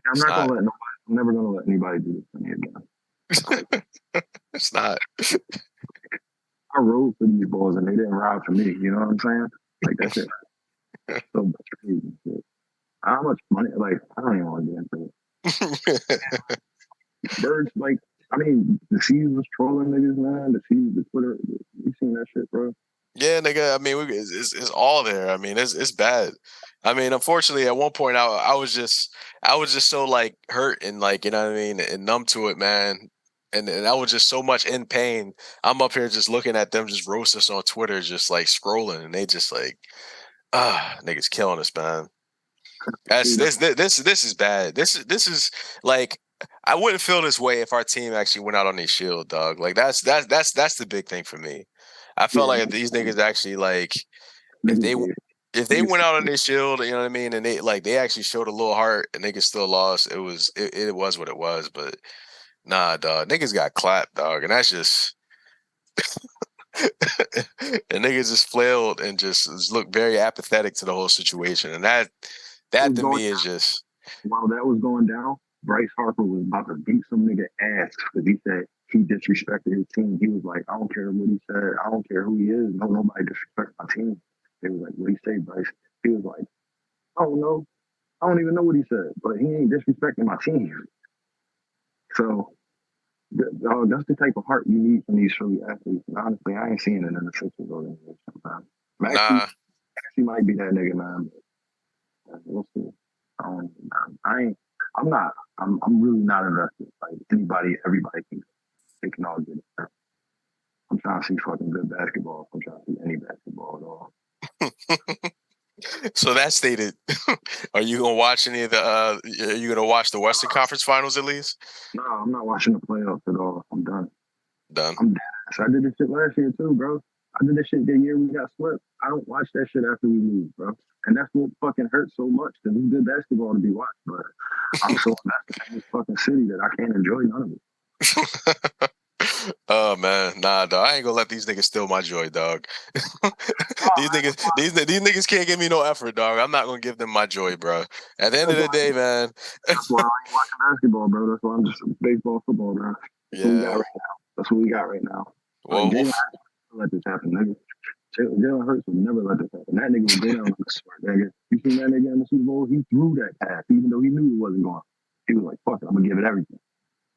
I'm It's not not. gonna let nobody. I'm never gonna let anybody do this to me again. Like It's not. I rode for these boys and they didn't ride for me. You know what I'm saying? Like that shit. So much crazy shit. How much money? Like I don't even want to get into it. Birds, like I mean, the C's was trolling niggas, man. The C's, the Twitter, you seen that shit, bro? Yeah, nigga. I mean, it's all there. I mean, it's bad. I mean, unfortunately, at one point, I was just so like hurt and like, you know what I mean, and numb to it, man. And I was just so much in pain. I'm up here just looking at them just roast us on Twitter, just like scrolling, and they just like, niggas killing us, man. That's See, that's this is bad. This is like, I wouldn't feel this way if our team actually went out on a shield, dog. Like that's the big thing for me. I felt yeah, like if these niggas actually like, if niggas they gave if they niggas. went out on their shield, you know what I mean, and they actually showed a little heart and niggas still lost. It was what it was. But nah, dog, niggas got clapped, dog, and that's just And niggas just flailed and just looked very apathetic to the whole situation. And that to me is just while that was going down, Bryce Harper was about to beat some nigga ass because he said he disrespected his team. He was like, I don't care what he said. I don't care who he is. No, nobody disrespect my team. They was like, what he say, Bryce? He was like, I don't know. I don't even know what he said, but he ain't disrespecting my team. So that's the type of heart you need from these Philly athletes. And honestly, I ain't seeing it in the Sixers organization sometimes. nah. Maxey might be that nigga, man. But we'll see. I'm really not invested. Like everybody they can all get it. I'm trying to see fucking good basketball. I'm trying to see any basketball at all. So that stated, are you gonna watch any of the? Are you gonna watch the Western Conference Finals at least? No, I'm not watching the playoffs at all. I'm done. Done. I'm dead. I did this shit last year too, bro. I did this shit the year we got swept. I don't watch that shit after we lose, bro. And that's what fucking hurts so much because it's good basketball to be watched, but I'm so invested in this fucking city that I can't enjoy none of it. Oh man, nah, dog. I ain't gonna let these niggas steal my joy, dog. these niggas can't give me no effort, dog. I'm not gonna give them my joy, bro. At the end of the day, man. That's why I ain't watching basketball, bro. That's why I'm just baseball, football, bro. That's what we got right now. That's what we got right now. Well, Jalen Hurts will let this happen, nigga. Jalen Hurts will never let this happen. That nigga will go down on the smart, nigga. You seen that nigga in the Super Bowl? He threw that pass, even though he knew it wasn't going. He was like, fuck it, I'm gonna give it everything.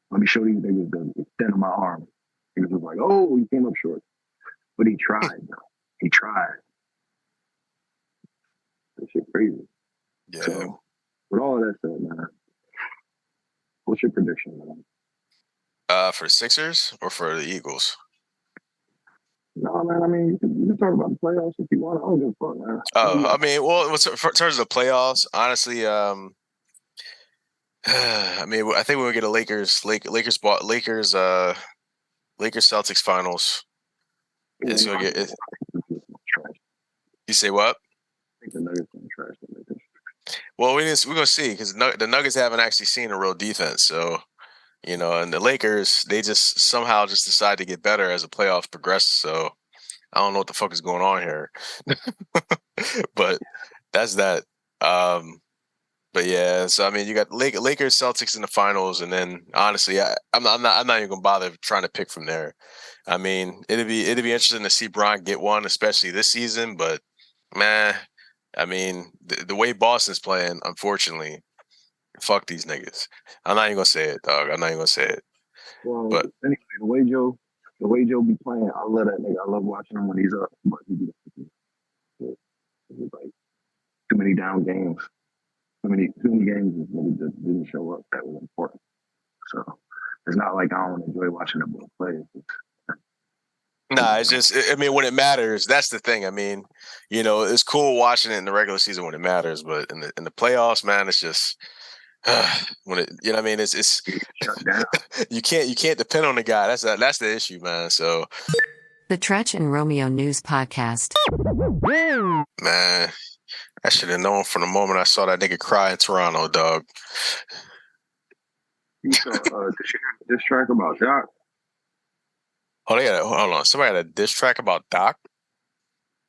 Let me show these niggas the extent of my arm. He was like, oh, he came up short. But he tried, bro. He tried. That shit crazy. Yeah. So, with all that said, man, what's your prediction, man? For Sixers or for the Eagles? No, man. I mean, you can talk about the playoffs if you want. I don't give a fuck, man. I mean, well, in terms of the playoffs, honestly, I mean, I think when we get a Lakers Celtics finals, it's gonna get. You say what? I think the Nuggets gonna trash the Lakers. Well, we're gonna see because the Nuggets haven't actually seen a real defense, so and the Lakers they just somehow just decide to get better as the playoffs progress. So I don't know what the fuck is going on here, but that's that. But yeah, so I mean, you got Lakers, Celtics in the finals, and then honestly, I'm not even gonna bother trying to pick from there. I mean, it'd be interesting to see Bron get one, especially this season. But man, I mean, the way Boston's playing, unfortunately, fuck these niggas. I'm not even gonna say it, dog. I'm not even gonna say it. Well, but anyway, the way Joe be playing, I love that nigga. I love watching him when he's up, but he be like too many down games. Too many games that didn't show up that was important. So it's not like I don't enjoy watching them both play. Nah, it's just, I mean, when it matters, that's the thing. I mean, it's cool watching it in the regular season when it matters, but in the playoffs, man, it's just when it, what I mean, it's shut down. you can't depend on the guy. That's the issue, man. So the Tretch and Romeo News Podcast. Man, I should have known from the moment I saw that nigga cry in Toronto, dog. You saw this track about Doc. Oh, hold on. Somebody had a diss track about Doc?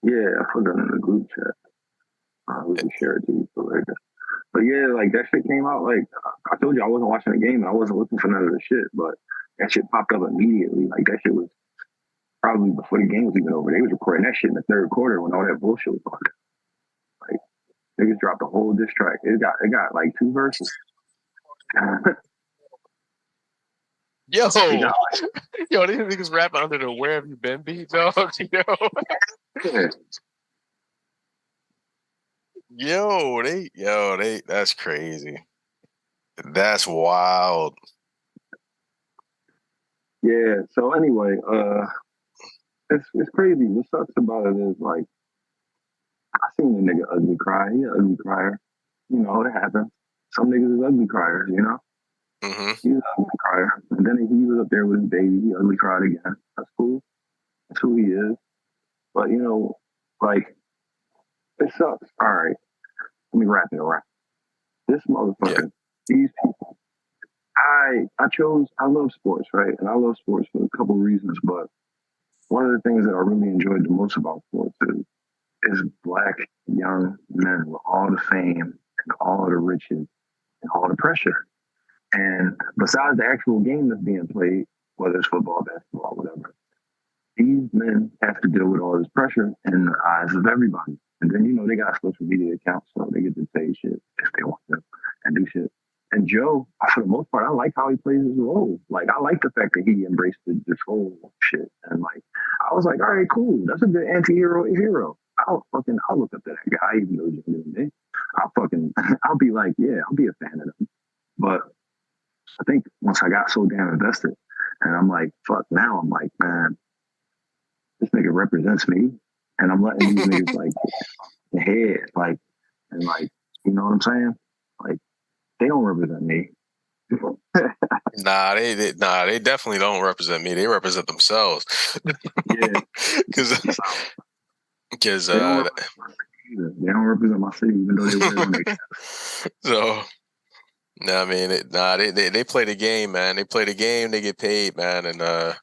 Yeah, I put that in the group chat. We can share it to you for later. But yeah, like that shit came out. Like I told you, I wasn't watching the game and I wasn't looking for none of the shit. But that shit popped up immediately. Like that shit was probably before the game was even over. They was recording that shit in the third quarter when all that bullshit was on. Like niggas dropped a whole diss track. It got like 2 verses. Yo, these niggas rapping under the "Where Have You Been" beat, dog. They that's crazy. That's wild. Yeah. So anyway, it's crazy. What sucks about it is like I seen a nigga ugly cry. He an ugly crier. It happens. Some niggas is ugly criers. Mm-hmm. He's an ugly crier. And then he was up there with his baby. He ugly cried again. That's cool. That's who he is. But like it sucks. All right. Let me wrap it around. This motherfucker, these people. I love sports, right? And I love sports for a couple of reasons, but one of the things that I really enjoyed the most about sports is black young men with all the fame and all the riches and all the pressure. And besides the actual game that's being played, whether it's football, basketball, whatever, these men have to deal with all this pressure in the eyes of everybody. And then, they got social media accounts, so they get to say shit if they want to and do shit. And Joe, for the most part, I like how he plays his role. Like, I like the fact that he embraced this whole shit. And, like, I was like, all right, cool. That's a good anti-hero hero. I'll look up to that guy, even though he's doing it. I'll be like, yeah, I'll be a fan of him. But I think once I got so damn invested, and I'm like, fuck, now I'm like, man, this nigga represents me. And I'm letting these niggas, like, ahead, like, and, like, you know what I'm saying? Like, they don't represent me. Nah, they definitely don't represent me. They represent themselves. Yeah. Because they don't represent my city, even though they wear it on their chest. So, I mean, they play the game, man. They play the game. They get paid, man. And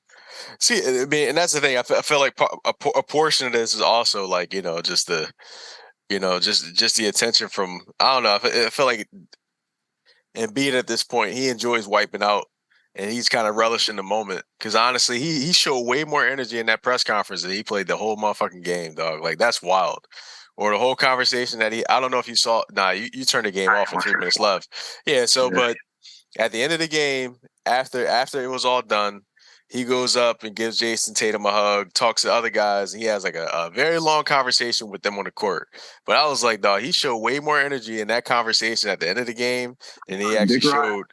see, I mean, and that's the thing. I feel like a portion of this is also like, just the, just the attention from, I don't know. I feel like Embiid at this point, he enjoys wiping out, and he's kind of relishing the moment. Because honestly, he showed way more energy in that press conference than he played the whole motherfucking game, dog. Like, that's wild. Or the whole conversation that I don't know if you saw. Nah, you turned the game off with 3 minutes left. Yeah. So, but at the end of the game, after it was all done, he goes up and gives Jason Tatum a hug, talks to other guys. And he has like a very long conversation with them on the court. But I was like, dog, he showed way more energy in that conversation at the end of the game than he actually showed.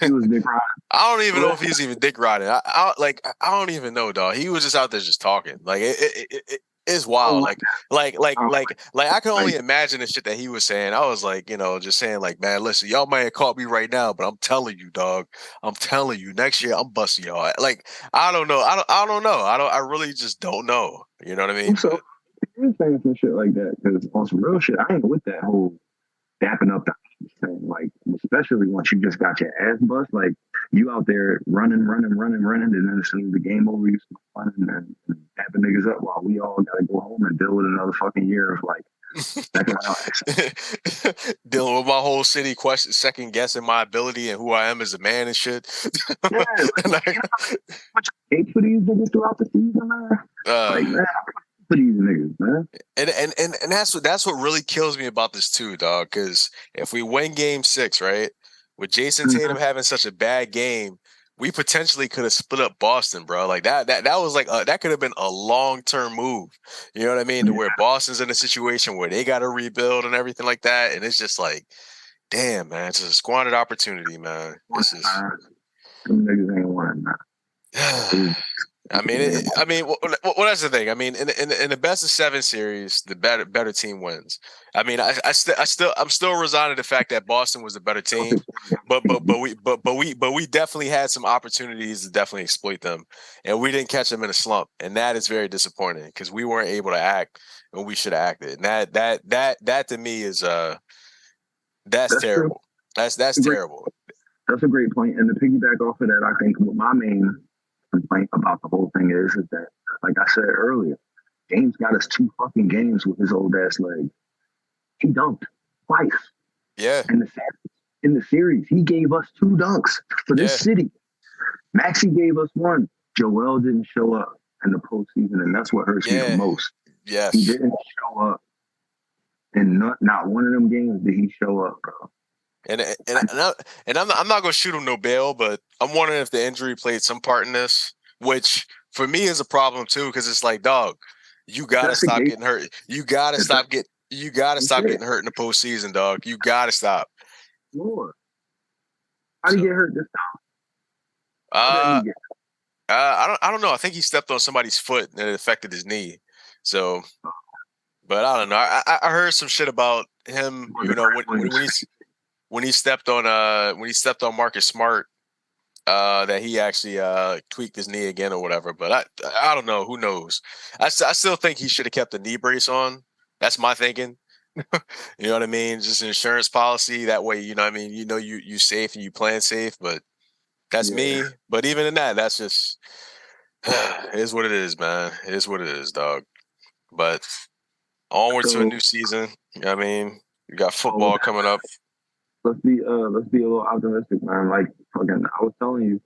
He was dick riding. I don't even know if he's even dick riding. I don't even know, dog. He was just out there just talking. Like it's wild. Like I can only imagine the shit that he was saying. I was like, just saying like, man, listen, y'all might have caught me right now, but I'm telling you, dog. I'm telling you, next year I'm busting y'all. Like, I don't know. I don't know. I really just don't know. You know what I mean? So you're saying some shit like that because on some real shit, I ain't with that whole dapping up the thing. Like, especially once you just got your ass bust, like you out there running, and then as soon as the game over, you start running and dapping niggas up while we all gotta go home and deal with another fucking year of like dealing with my whole city second guessing my ability and who I am as a man and shit. Yeah, like, hate for these niggas throughout the season, man. Like, man, for these niggas, man. And that's what really kills me about this too, dog. Because if we win Game 6, right, with Jason Tatum having such a bad game, we potentially could have split up Boston, bro. Like that was like that could have been a long-term move. You know what I mean? To where Boston's in a situation where they got to rebuild and everything like that, and it's just like, damn, man, it's just a squandered opportunity, man. This is. Them niggas ain't winning, man. I mean, well, that's the thing. I mean, in the best of 7 series, the better team wins. I mean, I'm still resigned to the fact that Boston was the better team, but we definitely had some opportunities to definitely exploit them, and we didn't catch them in a slump, and that is very disappointing because we weren't able to act when we should have acted, and that to me is that's terrible. True. That's terrible. That's a great point, and to piggyback off of that, I think what my main complaint about the whole thing is that, like I said earlier, James got us 2 fucking games with his old ass leg. He dunked twice. Yeah. In the series, he gave us 2 dunks for this city. Maxey gave us 1. Joel didn't show up in the postseason, and that's what hurts me the most. Yes. He didn't show up. And not one of them games did he show up, bro. And I'm not gonna shoot him no bail, but I'm wondering if the injury played some part in this, which for me is a problem too, because it's like, dog, you gotta stop getting hurt. You gotta stop getting hurt in the postseason, dog. You gotta stop. Lord. How did he get hurt this time? I don't know. I think he stepped on somebody's foot and it affected his knee. So, but I don't know. I heard some shit about him, when he stepped on Marcus Smart, that he actually tweaked his knee again or whatever. But I don't know. Who knows? I still think he should have kept the knee brace on. That's my thinking. You know what I mean? Just an insurance policy. That way, you know what I mean? You safe and you plan safe. But that's me. But even in that, that's just It is what it is, man. It is what it is, dog. But onward to a So new season. You know what I mean, you got with football that, coming up. let's be a little optimistic, man. Like fucking, I was telling you,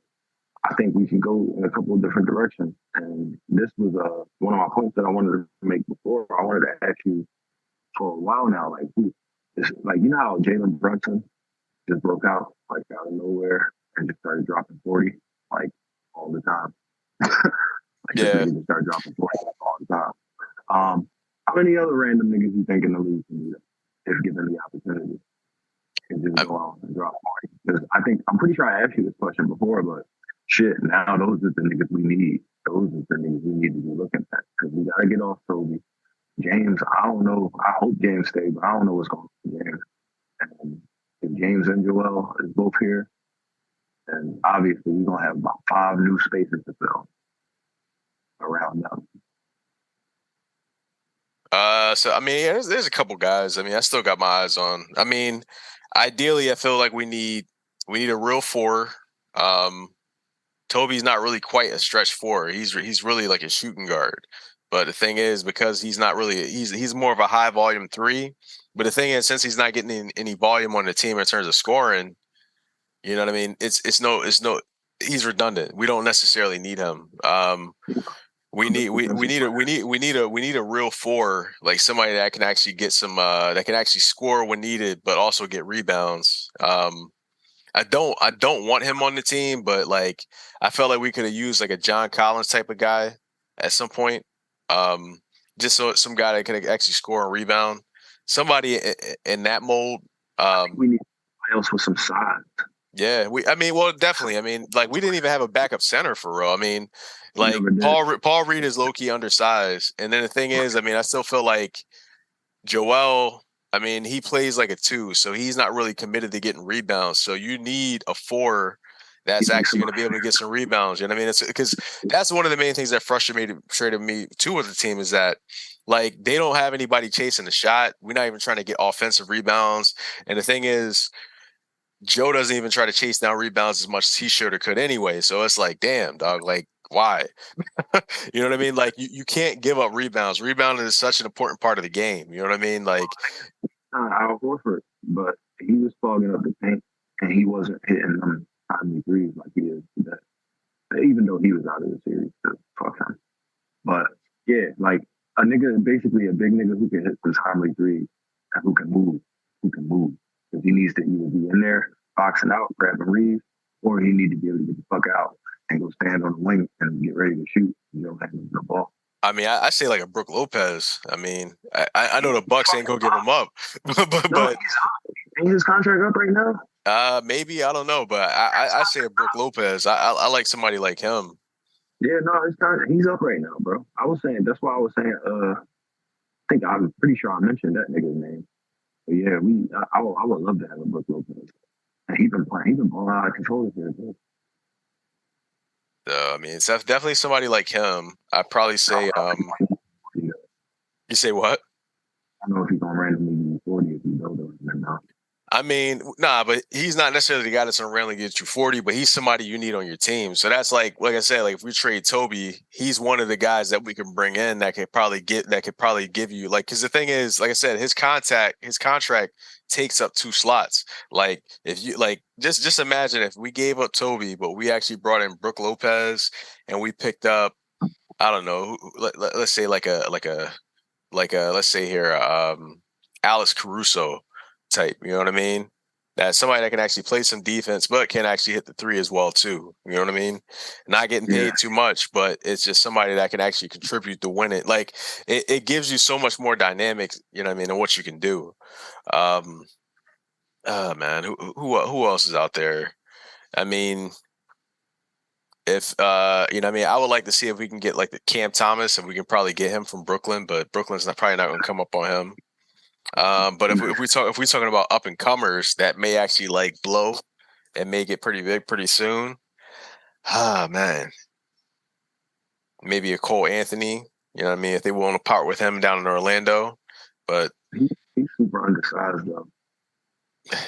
I think we should go in a couple of different directions. And this was one of my points that I wanted to make before. I wanted to ask you for a while now, like like you know how Jalen Brunson just broke out like out of nowhere and just started dropping 40 like all the time. Like this Yeah, nigga just started dropping 40 all the time. How many other random niggas you think in the league can do that if given the opportunity and just I, go out and drop 40? Because I'm pretty sure I asked you this question before, but shit, now those are the niggas we need. Those are the niggas we need to be looking at because we gotta get off Toby. James, I don't know. I hope James stays, but I don't know what's going on with James. And if James and Joel is both here, then obviously we're gonna have about 5 new spaces to fill around them. so I mean, yeah, there's a couple guys. I mean, I still got my eyes on. I mean, ideally, I feel like we need a real four. Um, Toby's not really quite a stretch four. He's really like a shooting guard. But the thing is, because he's not really he's more of a high volume three. But the thing is, since he's not getting any volume on the team in terms of scoring, you know what I mean? It's no he's redundant. We don't necessarily need him. We need a real four, like somebody that can actually get some that can actually score when needed, but also get rebounds. I don't want him on the team, but like I felt like we could have used like a John Collins type of guy at some point. Um, just so some guy that can actually score and rebound. Somebody in that mold. I think Um, we need somebody else with some size. yeah, I mean, well, definitely. I mean, like we didn't even have a backup center for real. I mean, We like never did. Paul Reed is low key undersized, and then the thing is, I mean, I still feel like Joel. I mean, he plays like a two, so he's not really committed to getting rebounds. So you need a four You that's need actually going to somebody. be able to get some rebounds. You know what I mean? It's because that's one of the main things that frustrated me too with the team is that like they don't have anybody chasing the shot. We're not even trying to get offensive rebounds. And the thing is, Joe doesn't even try to chase down rebounds as much as he should or could anyway. So it's like, damn, dog, like why? You know what I mean? Like you can't give up rebounds. Rebounding is such an important part of the game. You know what I mean? Like Al Horford, but he was fogging up the paint and he wasn't hitting them timely threes like he is today. Even though he was out of the series, so fuck him. But yeah, like a nigga, basically a big nigga who can hit some timely threes and who can move. Because he needs to either be in there boxing out, grabbing Reeves, or he need to be able to get the fuck out and go stand on the wing and get ready to shoot. You know, handle the ball. I mean, I say like a Brook Lopez. I mean, I know the Bucks ain't gonna give him up, No, but ain't his contract up right now? maybe I don't know. But I say a Brook Lopez. I like somebody like him. Yeah, no, it's not. He's up right now, bro. I was saying that's why I was saying. I think I'm pretty sure I mentioned that nigga's name. But yeah, I would love to have a Brook Lopez. And he been playing. He been balling out of control this year, too. I mean, it's definitely somebody like him. I'd probably say. You say what? I don't know if he's gonna randomly give you 40 if you build him or not. I mean, nah, but he's not necessarily the guy that's gonna randomly get you 40, but he's somebody you need on your team. So that's like I said, like if we trade Toby, he's one of the guys that we can bring in that could probably give you like because the thing is, like I said, his contract takes up 2 slots. Like if you like just imagine if we gave up Toby, but we actually brought in Brook Lopez and we picked up, I don't know, let's say let's say here, Alex Caruso type. You know what I mean? That's somebody that can actually play some defense, but can actually hit the three as well too. You know what I mean? Not getting Yeah, paid too much, but it's just somebody that can actually contribute to win it. Like it gives you so much more dynamics. You know what I mean? And what you can do. Um, oh man, who else is out there? I mean, if you know, what I mean, I would like to see if we can get like the Cam Thomas, and we can probably get him from Brooklyn, but Brooklyn's probably not going to come up on him. But if we're talking about up and comers that may actually like blow and may get pretty big pretty soon, man, maybe a Cole Anthony. You know what I mean? If they want to part with him down in Orlando, but he's super undersized though.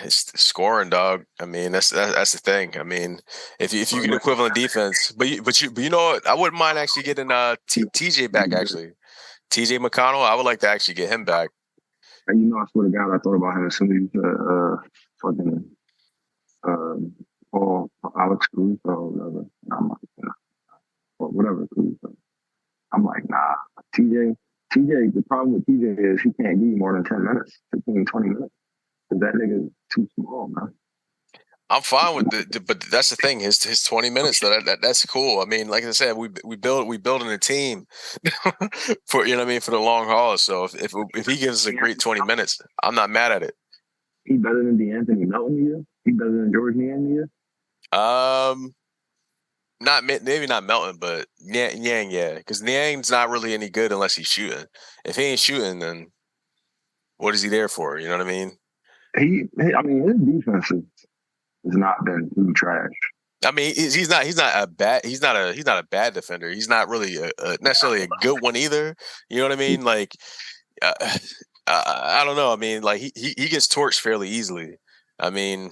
It's scoring, dog. I mean, that's the thing. I mean, if you get equivalent defense, but you know what? I wouldn't mind actually getting TJ back. Actually, TJ McConnell, I would like to actually get him back. And I swear to God, I thought about him as soon as fucking Paul Alex Cruz or whatever. I'm like, nah, or whatever Cruz. I'm like, nah, TJ. The problem with TJ is he can't give you more than 10 minutes, 15, 20 minutes. Because that nigga is too small, man. I'm fine with but that's the thing. His 20 minutes, that's cool. I mean, like I said, we building a team for what I mean, for the long haul. So if he gives us a great 20 minutes, I'm not mad at it. He better than DeAnthony Melton here. He better than George Niang here. Not maybe not Melton, but Niang, yeah, because Niang's not really any good unless he's shooting. If he ain't shooting, then what is he there for? You know what I mean? I mean, his defense has not been too trash. I mean, he's not a bad defender. He's not really necessarily a good one either. You know what I mean? Like, I don't know. I mean, like he gets torched fairly easily. I mean,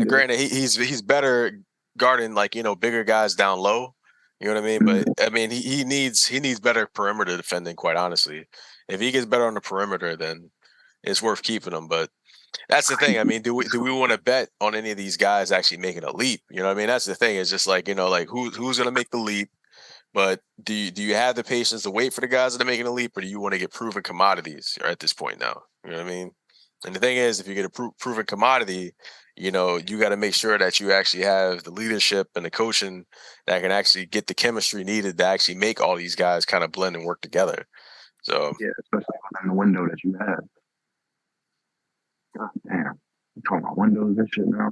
granted, he's better guarding like bigger guys down low. You know what I mean? But I mean, he needs better perimeter defending. Quite honestly, if he gets better on the perimeter, then it's worth keeping him. But that's the thing. I mean, do we want to bet on any of these guys actually making a leap? You know what I mean? That's the thing. It's just like, like who's going to make the leap? But do you have the patience to wait for the guys that are making a leap, or do you want to get proven commodities at this point now? You know what I mean? And the thing is, if you get a proven commodity, you got to make sure that you actually have the leadership and the coaching that can actually get the chemistry needed to actually make all these guys kind of blend and work together. So yeah, especially within the window that you have. God damn. You talking about windows and shit now?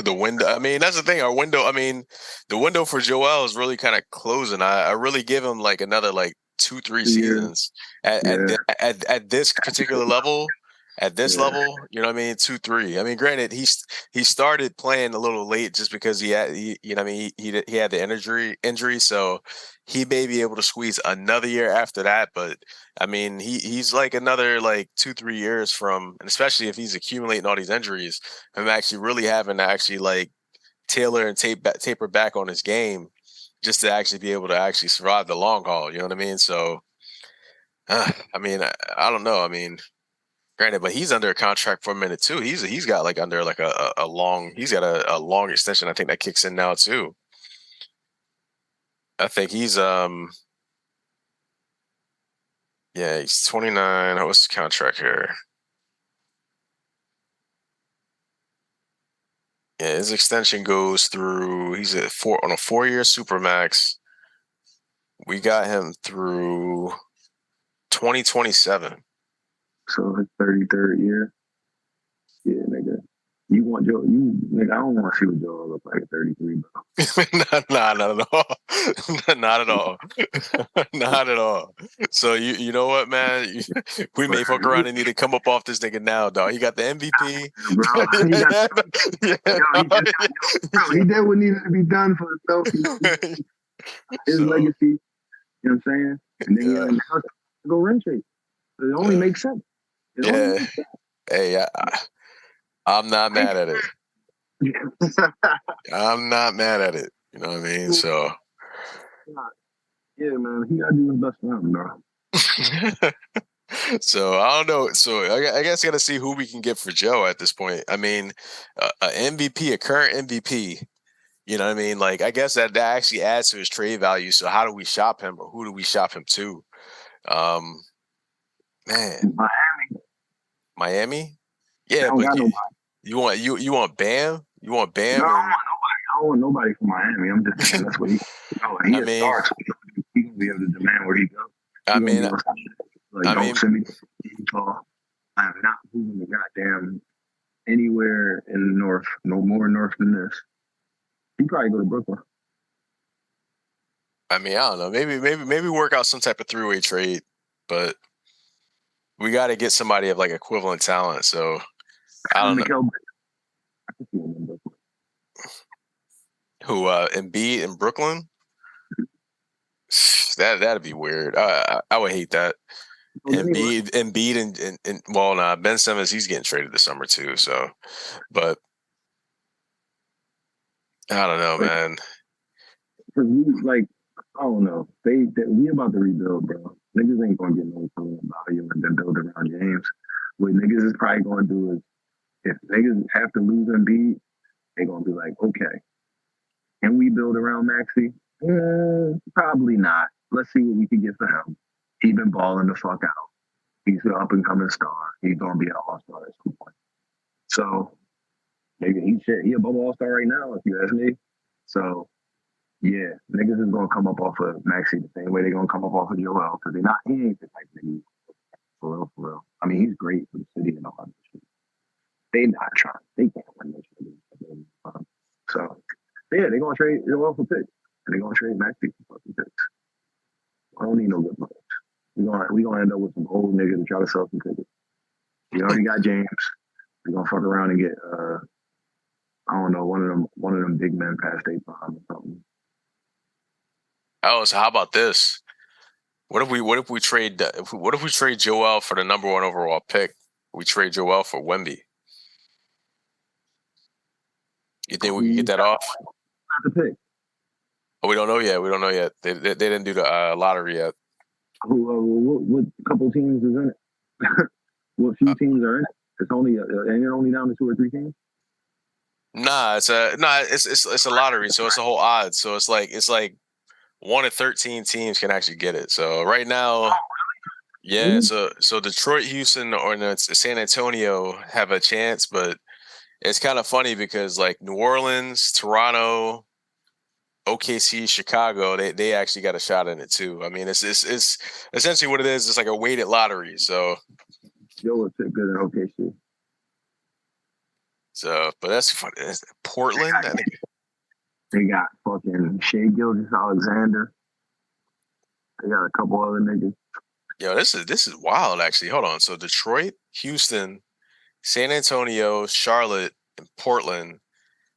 The window. I mean, that's the thing. Our window. I mean, the window for Joel is really kind of closing. I really give him like another like 2-3 seasons at this particular level. At this level, you know what I mean? 2-3. I mean, granted, he started playing a little late just because he had, you know what I mean? He had the injury, so he may be able to squeeze another year after that. But I mean, he's like another like 2-3 years from, and especially if he's accumulating all these injuries, him actually really having to actually like tailor and taper back on his game just to actually be able to actually survive the long haul. You know what I mean? So, I mean, I don't know. I mean. Granted, but he's under a contract for a minute too. He's got like under like a long he's got a long extension. I think that kicks in now too. I think he's he's 29. What's the contract here? Yeah, his extension goes through. He's on a 4-year supermax. We got him through 2027. So his 33rd year. Yeah, nigga. You want Joe? Nigga, I don't want to see what Joe look like at 33, bro. Not at all. Not at all. Not at all. So you know what, man? We may fuck around and need to come up off this nigga now, dog. He got the MVP, bro. He did what needed to be done for himself. His legacy. You know what I'm saying? And then now go ring chase. It only makes sense. Hey, I'm not mad at it. I'm not mad at it. You know what I mean? So. Yeah, man. He got to do his best for him, bro. So I don't know. So I guess I got to see who we can get for Joe at this point. I mean, an MVP, a current MVP. You know what I mean? Like, I guess that actually adds to his trade value. So how do we shop him, or who do we shop him to? Man, Miami. Yeah, but you want Bam? You want Bam? No, I don't want nobody from Miami. I'm just saying that's what he. He a star, so he can be able to demand where he goes. Don't send me to Utah. I am not moving the goddamn anywhere in the north. No more north than this. He probably go to Brooklyn. I mean, I don't know. Maybe work out some type of 3-way trade, but we got to get somebody of like equivalent talent. So I don't know. Who Embiid in Brooklyn? That'd be weird. I would hate that. Embiid, and well, nah, Ben Simmons, he's getting traded this summer too. So, but I don't know, man. Cause we like, I don't know. We about to rebuild, bro. Niggas ain't gonna get no fucking value and then build around James. What niggas is probably gonna do is if niggas have to lose Embiid, they gonna be like, okay, can we build around Maxey? Probably not. Let's see what we can get for him. He been balling the fuck out. He's an up and coming star. He's gonna be an all-star at some point. So maybe he a bubble all-star right now, if you ask me. So yeah, niggas is gonna come up off of Maxey the same way they're gonna come up off of Joel, because he ain't the type of nigga for real. I mean, he's great for the city and all that shit. They not trying. They can't win this shit. So yeah, they're gonna trade Joel for picks. And they're gonna trade Maxey for fucking picks. I don't need no good players. We gonna end up with some old niggas to try to sell some tickets. We already got James. We gonna fuck around and get I don't know, one of them big men past their prime or something. Oh, so how about this? What if we trade Joel for the #1 overall pick? We trade Joel for Wemby. You think we can get that off? Not the pick. Oh, we don't know yet. They didn't do the lottery yet. What couple teams is in it? What few teams are in it? It's only down to 2 or 3 teams. Nah, it's a lottery, so it's a whole odds. So it's like 1 of 13 teams can actually get it. So right now, yeah. So Detroit, Houston, or San Antonio have a chance, but it's kind of funny because like New Orleans, Toronto, OKC, Chicago, they actually got a shot in it too. I mean, it's essentially what it is. It's like a weighted lottery. So Yo, it's good in OKC. So, but that's funny. Portland. They got fucking Shea Gilgeous-Alexander. They got a couple other niggas. Yo, this is wild. Actually, hold on. So Detroit, Houston, San Antonio, Charlotte, and Portland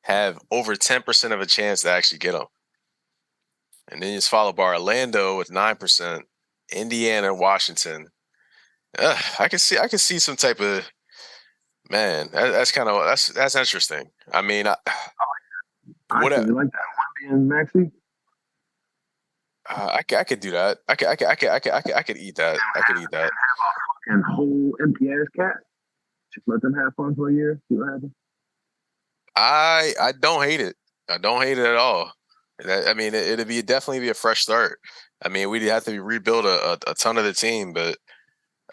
have over 10% of a chance to actually get them. And then it's followed by Orlando with 9%, Indiana, Washington. I can see some type of man. That's interesting. I mean, I like that. Wemby and Maxey. I could do that. I could eat that. I could eat that. And whole empty ass cat. Just let them have fun for a year. See what happens. I don't hate it. I don't hate it at all. I mean, it'd definitely be a fresh start. I mean, we'd have to rebuild a ton of the team, but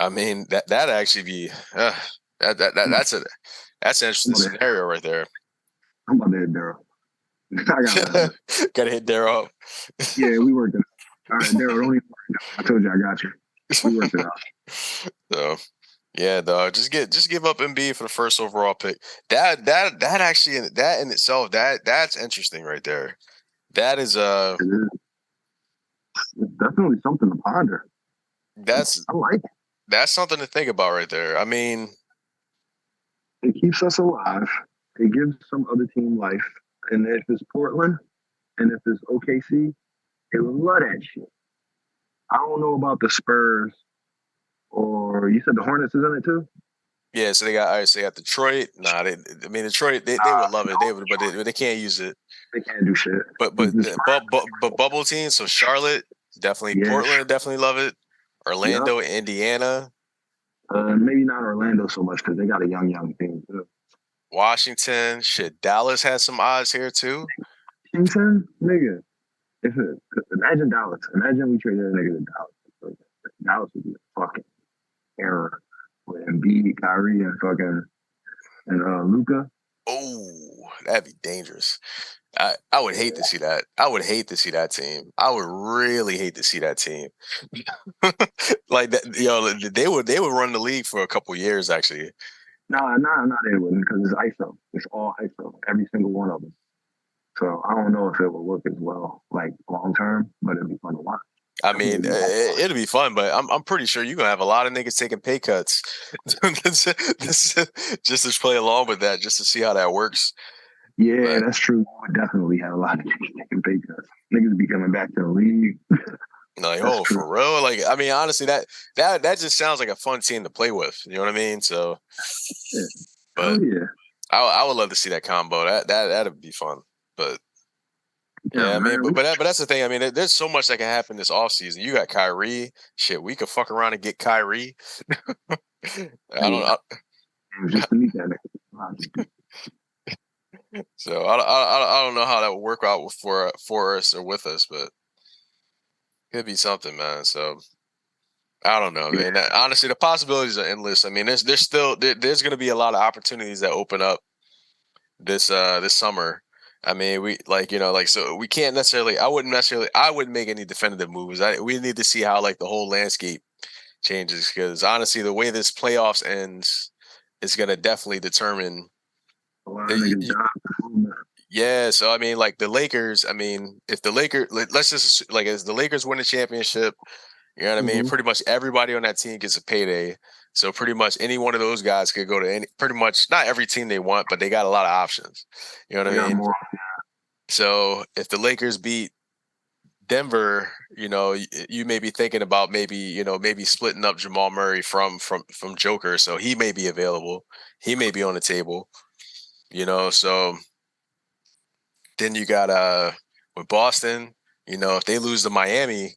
I mean that'd actually be that's an interesting scenario right there. I'm about to hit Daryl. Gotta hit Daryl. Yeah, we worked it out. All right, Daryl, don't even worry. I told you I got you. We worked it out. So yeah, dog. Just give up Embiid for the first overall pick. That actually that in itself that's interesting right there. That is It's definitely something to ponder. I like it. That's something to think about right there. I mean, it keeps us alive. It gives some other team life. And if it's Portland and if it's OKC, they would love that shit. I don't know about the Spurs, or you said the Hornets is in it too? Yeah, so they got Detroit. Detroit they would love it. But they can't use it. They can't do shit. But bubble teams. So Charlotte definitely, yeah. Portland definitely love it. Orlando, yep. Indiana. Maybe not Orlando so much because they got a young team too. Washington, shit. Dallas has some odds here too. Washington, nigga. Imagine Dallas. Imagine we traded a nigga to Dallas. Dallas would be a fucking error with Embiid, Kyrie, and Luka. Oh, that'd be dangerous. I would hate to see that. I would hate to see that team. I would really hate to see that team. Like that, they would run the league for a couple years actually. Nah, they wouldn't because it's ISO. It's all ISO, every single one of them. So I don't know if it will work as well, like long term, but it'd be fun to watch. I mean, it'll be fun, but I'm pretty sure you're gonna have a lot of niggas taking pay cuts just to play along with that, just to see how that works. Yeah, but that's true. We would definitely have a lot of niggas taking pay cuts. Niggas be coming back to the league. Like, That's oh, true. for real? Like, I mean, honestly, that just sounds like a fun team to play with. You know what I mean? So, Yeah. but Oh yeah. I would love to see that combo. That'd be fun. But Yeah, yeah, I mean, man. but that's the thing. I mean, there's so much that can happen this offseason. You got Kyrie. Shit, we could fuck around and get Kyrie. I don't. Just to meet that nigga. So I don't know how that would work out for us or with us, but could be something, man. So I don't know, man. Honestly, the possibilities are endless. I mean, there's still there's going to be a lot of opportunities that open up this summer. I mean, we like like so we can't necessarily. I wouldn't make any definitive moves. We need to see how like the whole landscape changes because honestly, the way this playoffs ends is going to definitely determine. A lot of niggas died. Yeah, so I mean, like the Lakers. I mean, if the Lakers, let's just like as the Lakers win the championship, you know what I mean. Pretty much everybody on that team gets a payday. So pretty much any one of those guys could go to any. Pretty much not every team they want, but they got a lot of options. You know what I mean. So if the Lakers beat Denver, you may be thinking about maybe splitting up Jamal Murray from Joker, so he may be available. He may be on the table. So then you got with Boston, if they lose to Miami,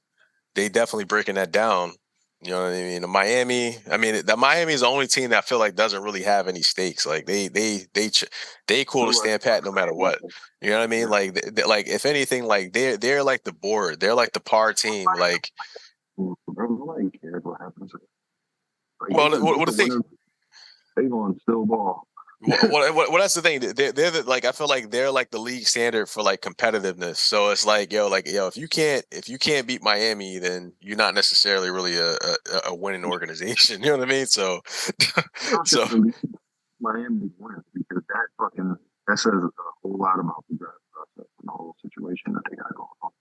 they definitely breaking that down. You know what I mean? The Miami is the only team that I feel like doesn't really have any stakes. Like they cool to stand pat no matter what. You know what I mean? Like like if anything, like they're like the board. They're like the par team. Like Nobody cares what happens. well, what the thing? They going still ball. Well, that's the thing. They're like I feel like they're like the league standard for like competitiveness. So it's like if you can't beat Miami, then you're not necessarily really a winning organization. You know what I mean? So Miami wins because that says a whole lot about the draft process and the whole situation that they got going on.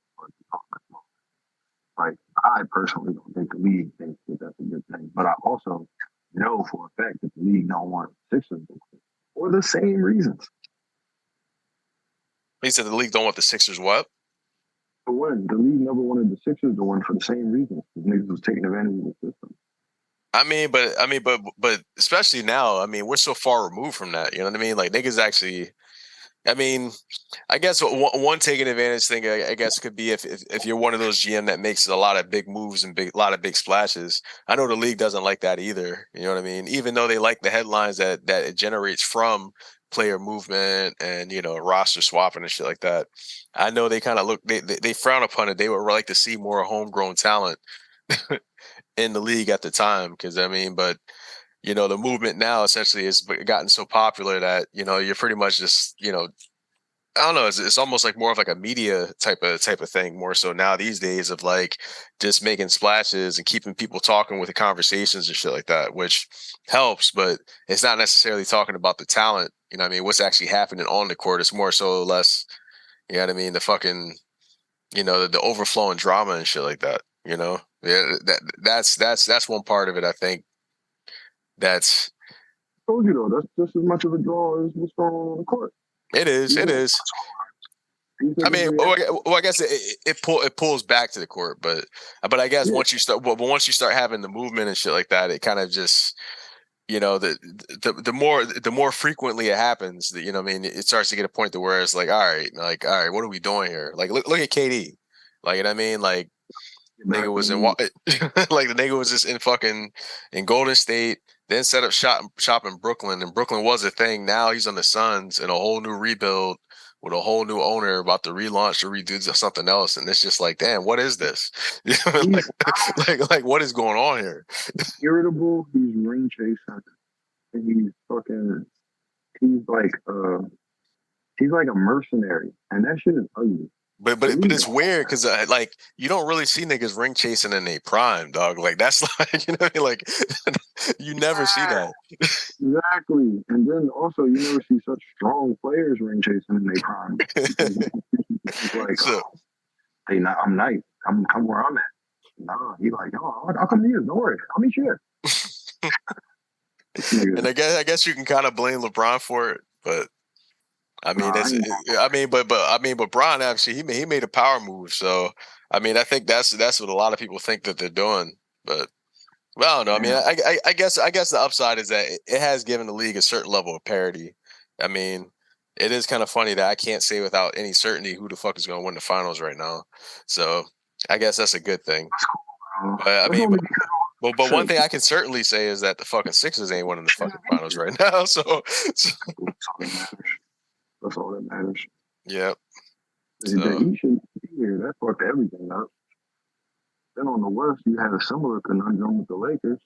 Like I personally don't think the league thinks that that's a good thing, but I also know for a fact that the league don't want Sixers to win for the same reasons. He said the league don't want the Sixers what? To win. The league never wanted the Sixers to win for the same reasons. The niggas was taking advantage of the system. But especially now, I mean, we're so far removed from that. You know what I mean? Like niggas actually. I mean, I guess one taking advantage thing, I guess, could be if you're one of those GM that makes a lot of big moves and a lot of big splashes. I know the league doesn't like that either. You know what I mean? Even though they like the headlines that it generates from player movement and roster swapping and shit like that. I know they kind of look they frown upon it. They would like to see more homegrown talent in the league at the time because but the movement now essentially has gotten so popular that you're pretty much just I don't know. It's almost like more of like a media type of thing, more so now these days of like just making splashes and keeping people talking with the conversations and shit like that, which helps, but it's not necessarily talking about the talent. You know what I mean? What's actually happening on the court? It's more so or less, you know what I mean? The fucking, the overflowing drama and shit like that. Yeah, that's one part of it. I think that's. I told you though, that's just as much of a draw as what's going on the court. It is. It is. I mean, I guess it pulls back to the court, but I guess once you start having the movement and shit like that, it kind of just the more frequently it happens, that what I mean, it starts to get a point to where it's like, all right, what are we doing here? Like, look at KD, like, you know what I mean, like, nigga was in like the nigga was just in Golden State, then set up shop in Brooklyn, and Brooklyn was a thing. Now he's on the Suns in a whole new rebuild with a whole new owner about to relaunch or redo something else, and it's just like, damn, what is this? like what is going on here? Irritable. He's ring chasing, and he's like a mercenary, and that shit is ugly. But it's weird because like you don't really see niggas ring chasing in a prime, dog. Like that's like like you never see that. Exactly, and then also you never see such strong players ring chasing in a prime. It's like, hey, I'm nice. Come where I'm at. Nah, he like, I'll come to you. Don't worry, I'll meet you there. And I guess you can kind of blame LeBron for it, but I mean, Nah, I ain't- but Bron actually he made a power move. So I mean, I think that's what a lot of people think that they're doing. But well, I don't know. I mean, yeah. I guess the upside is that it has given the league a certain level of parity. I mean, it is kind of funny that I can't say without any certainty who the fuck is going to win the finals right now. So I guess that's a good thing. But I That's mean, only because but one shit. thing I can certainly say is that the fucking Sixers ain't winning the fucking finals right now. So That's all that matters. That's all that matters. yeah. The So East shouldn't be here. That fucked everything up. Then on the West, you had a similar conundrum with the Lakers.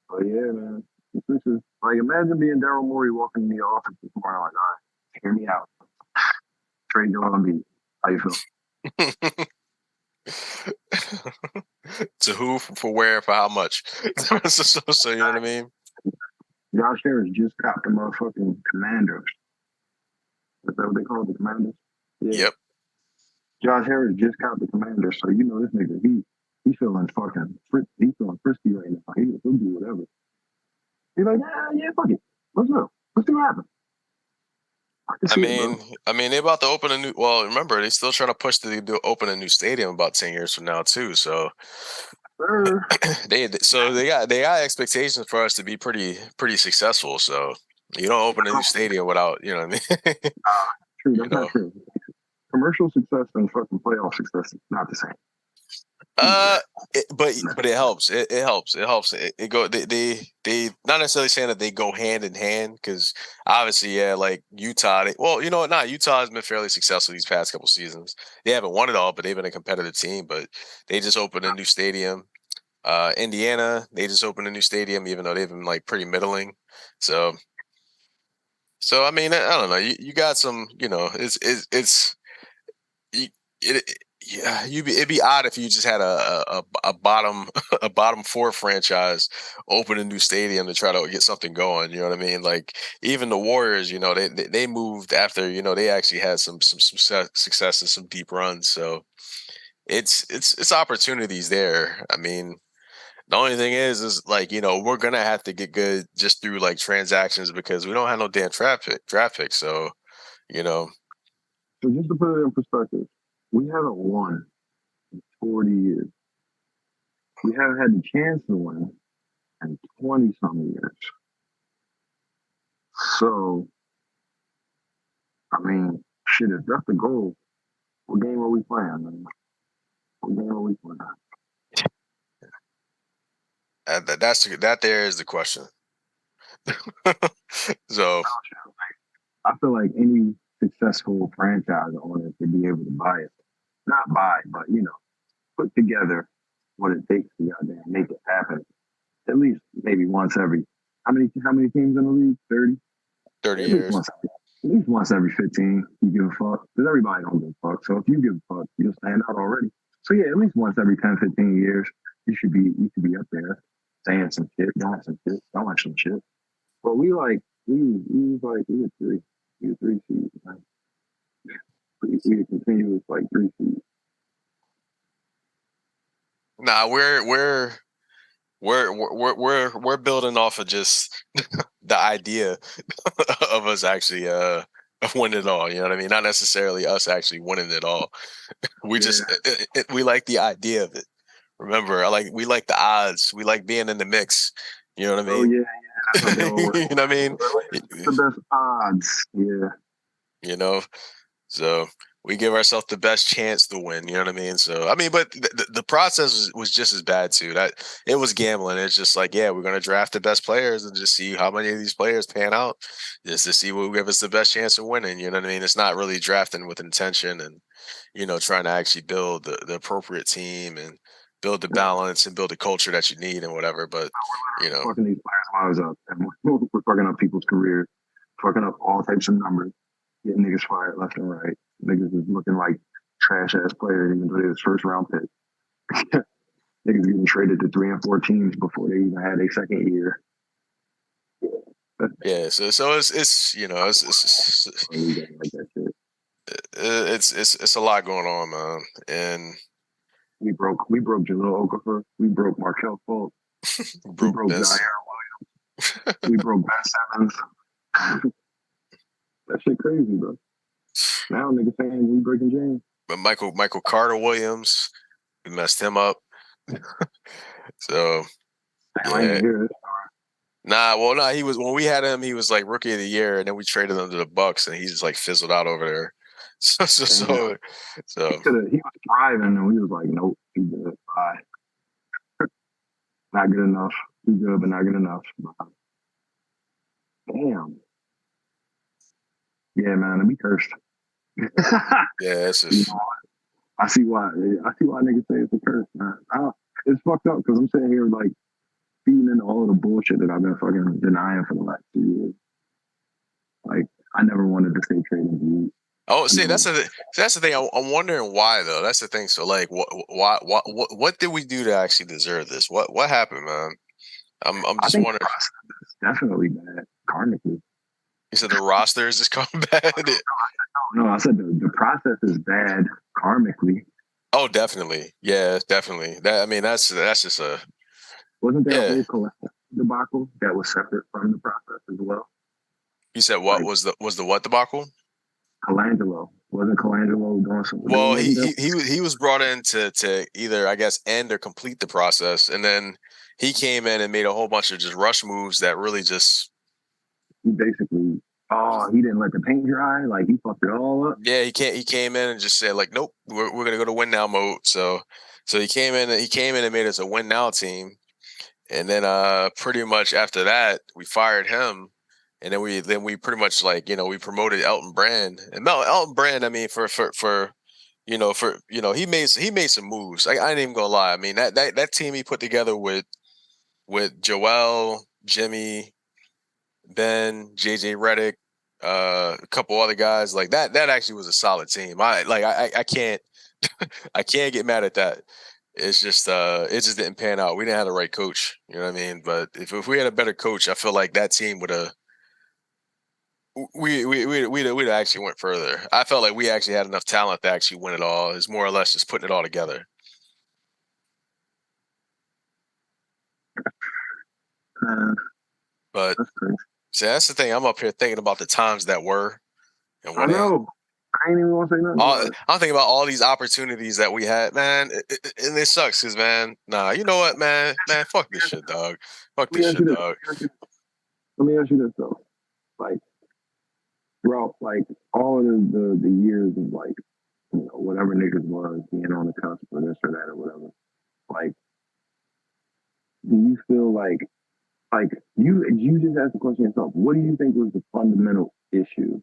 But yeah, man, this is like imagine being Daryl Morey walking in the office this morning like, all right, hear me out. Trade Joel Embiid. How you feel? to who, for where, for how much? So you know what I mean? Josh Harris just got the motherfucking Commanders. Is that what they call the Commanders? Yeah. Yep. Josh Harris just got the Commanders, so you know this nigga, he feeling fucking he's feeling frisky right now. He'll do whatever. He's like, yeah, fuck it. Let's go. Let's see what happens. I mean, they're about to open a new. Well, remember, they still trying to push to open a new stadium about 10 years from now too. So they got expectations for us to be pretty successful. So you don't open a new stadium without, you know what I mean? True, that's not true. Commercial success and fucking playoff success is not the same. But it helps. It helps. It helps. It go. They not necessarily saying that they go hand in hand because obviously, yeah, like Utah. Well, you know what? Not Utah has been fairly successful these past couple seasons. They haven't won it all, but they've been a competitive team. But they just opened a new stadium. Indiana, they just opened a new stadium, even though they've been like pretty middling. So I mean, I don't know. You got some. You know, it's it, yeah, it'd be odd if you just had a bottom a bottom four franchise open a new stadium to try to get something going. You know what I mean? Like even the Warriors, you know, they moved after, you know, they actually had some success and some deep runs. So it's opportunities there. I mean, the only thing is like, you know, we're gonna have to get good just through like transactions because we don't have no damn draft pick. So, you know. So just to put it in perspective, we haven't won in 40 years. We haven't had the chance to win in 20 some years. So, I mean, shit, if that's the goal, what game are we playing, man? What game are we playing? That there is the question. So I feel like any successful franchise owner should be able to buy it. Not buy, but you know, put together what it takes to goddamn make it happen. At least maybe once every how many teams in the league? 30? 30 At years. At least once every 15, you give a fuck. Because everybody don't give a fuck. So if you give a fuck, you'll stand out already. So yeah, at least once every 10, 15 years, you should be up there saying some shit, doing some shit, selling some shit. But we were three. We were three seeds, man. We continuous like 3 seeds. Nah, we're building off of just the idea of us actually winning it all. You know what I mean? Not necessarily us actually winning it all. We just we like the idea of it. Remember, we like the odds. We like being in the mix. You know what I mean? Oh yeah, that's what they always. You know what I mean? The best odds, yeah. You know, so we give ourselves the best chance to win. You know what I mean? So I mean, but the process was just as bad too. That it was gambling. It's just like, yeah, we're gonna draft the best players and just see how many of these players pan out, just to see what will give us the best chance of winning. You know what I mean? It's not really drafting with intention and, you know, trying to actually build the appropriate team and build the balance and build the culture that you need and whatever. But you know, fucking these players' lives up, and we're fucking up people's careers, fucking up all types of numbers, getting niggas fired left and right. Niggas is looking like trash ass players even though they was first round pick. Niggas getting traded to 3 and 4 teams before they even had a second year. Yeah, so it's you know it's a lot going on, man, and we broke Jahlil Okafor, we broke Markelle Fultz, we broke Zaire Williams, we broke Ben Simmons. That shit crazy, bro. Now niggas saying we breaking James. But Michael Carter Williams, we messed him up. So Damn, I ain't hear it. nah, he was when we had him, he was like rookie of the year, and then we traded him to the Bucks, and he just like fizzled out over there. So He was thriving, and we was like, nope, he good. Bye. Not good enough. Too good, but not good enough. Damn. Yeah, man, be cursed. yeah, it's just. I see why niggas say it's a curse, man. It's fucked up because I'm sitting here like feeding into all of the bullshit that I've been fucking denying for the last 2 years. Like, I never wanted to stay trading views. Oh, see, that's the thing. I'm wondering why, though. That's the thing. So, like, what did we do to actually deserve this? What happened, man? I'm just wondering. The process is definitely bad, karmically. You said the roster is just coming bad. No, I said the process is bad karmically. Oh, definitely. Yeah, definitely. That's just a. Wasn't there a whole collective debacle that was separate from the process as well? You said what was the what debacle? Colangelo. Wasn't Colangelo doing something? Well, he was brought in to either, I guess, end or complete the process, and then he came in and made a whole bunch of just rush moves that really just. He basically, he didn't let the paint dry. Like, he fucked it all up. Yeah, he came in and just said like, nope, we're gonna go to win now mode. So he came in and made us a win now team, and then pretty much after that we fired him. And then we pretty much we promoted Elton Brand. And Elton Brand, I mean, for he made some moves. I ain't even gonna lie. I mean, that team he put together with Joel, Jimmy, Ben, JJ Redick, a couple other guys, like that actually was a solid team. I can't I can't get mad at that. It's just it just didn't pan out. We didn't have the right coach, you know what I mean? But if we had a better coach, I feel like that team would have we'd actually went further. I felt like we actually had enough talent to actually win it all. It's more or less just putting it all together. But see, that's the thing. I'm up here thinking about the times that were. And I know. I ain't even want to say nothing. I'm thinking about all these opportunities that we had, man. And it sucks because, man, you know what, man? Man, fuck this shit, dog. Fuck this shit, dog. Let me ask you this, though. Like, throughout, like, all of the years of, like, whatever niggas was being on the cusp or this or that or whatever, like, do you feel like you just asked the question yourself, what do you think was the fundamental issue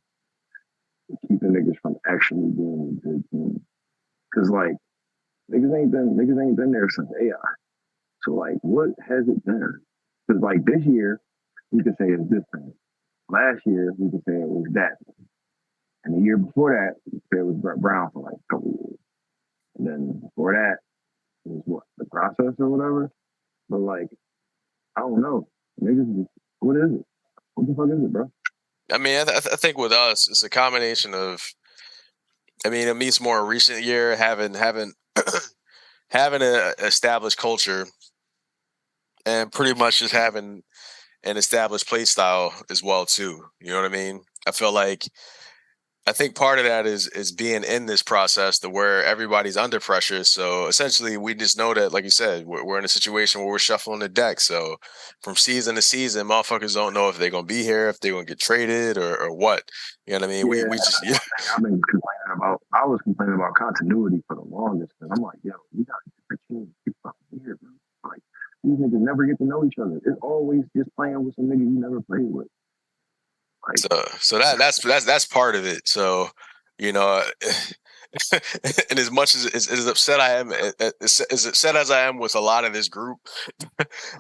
keeping niggas from actually being a good team? Because, like, niggas ain't been there since AI. So, like, what has it been? Because, like, this year, we could say it's this thing. Last year, we could say it was that thing. And the year before that, we could say it was Brett Brown for, like, a couple years. And then before that, it was what? The process or whatever? But, like, I don't know. Niggas, what is it? What the fuck is it, bro? I mean, I think with us, it's a combination of. I mean, it means more recent year having having an established culture, and pretty much just having an established play style as well too. You know what I mean? I think part of that is being in this process to where everybody's under pressure. So essentially, we just know that, like you said, we're in a situation where we're shuffling the deck. So from season to season, motherfuckers don't know if they're gonna be here, if they're gonna get traded, or what. You know what I mean? Yeah, we just I've been complaining about. I was complaining about continuity for the longest, and I'm like, yo, we got different teams. You fucking here, bro. Like, these niggas never get to know each other. It's always just playing with some nigga you never played with. Like, so that's part of it. So, and as much as upset I am, as upset as I am with a lot of this group,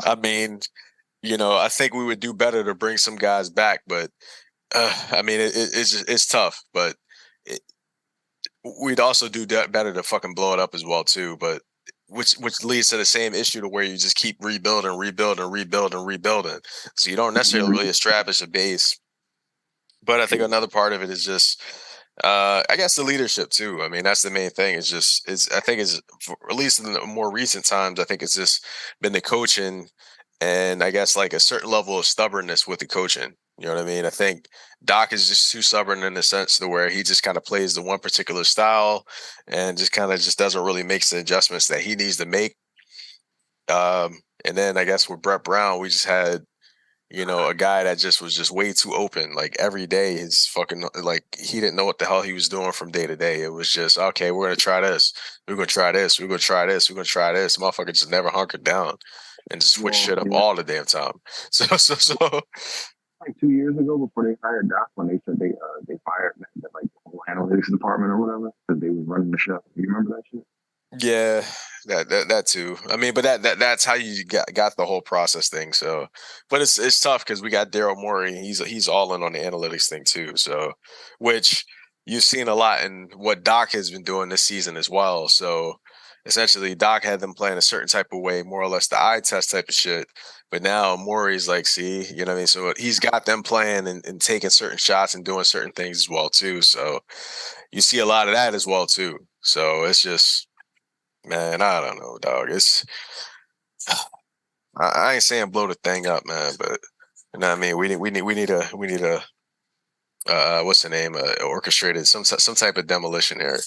I mean, I think we would do better to bring some guys back. But I mean, it's tough. But we'd also do better to fucking blow it up as well too. But which leads to the same issue to where you just keep rebuilding. So you don't necessarily really establish a base. But I think another part of it is just, I guess, the leadership too. I mean, that's the main thing. I think it's, at least in the more recent times, I think it's just been the coaching, and I guess like a certain level of stubbornness with the coaching. You know what I mean? I think Doc is just too stubborn in the sense to where he just kind of plays the one particular style and just kind of just doesn't really make the adjustments that he needs to make. And then I guess with Brett Brown, we just had, a guy that just was just way too open. Like every day, his fucking like he didn't know what the hell he was doing from day to day. It was just okay. We're gonna try this. We're gonna try this. We're gonna try this. We're gonna try this. Motherfucker just never hunkered down and just switch shit up all the damn time. So. Like 2 years ago, before they hired Doc, when they said they fired the whole analytics department or whatever because they was running the show. You remember that shit? Yeah, that too. I mean, but that's how you got the whole process thing. So, but it's tough because we got Daryl Morey. He's all in on the analytics thing too. So, which you've seen a lot in what Doc has been doing this season as well. So, essentially, Doc had them playing a certain type of way, more or less the eye test type of shit. But now Morey's like, see, you know what I mean? So he's got them playing and taking certain shots and doing certain things as well too. So you see a lot of that as well too. So it's just. Man, I don't know, dog. I ain't saying blow the thing up, man, but you know what I mean. We need a what's the name? Orchestrated some type of demolition here,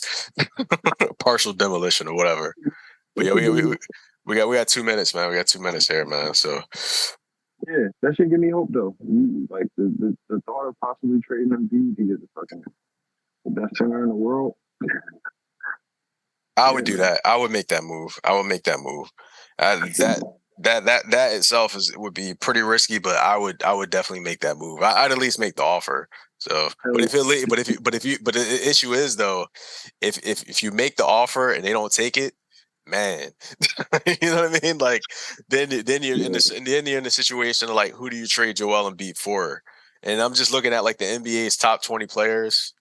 partial demolition or whatever. But yeah, we got 2 minutes, man. We got 2 minutes here, man. So yeah, that should give me hope though. Like the thought of possibly trading Embiid to get the best center in the world. I would do that. I would make that move. That itself would be pretty risky, but I would definitely make that move. I'd at least make the offer. So, but the issue is though, if you make the offer and they don't take it, man, you know what I mean? Like then you're in the situation of like, who do you trade Joel Embiid for? And I'm just looking at like the NBA's top 20 players.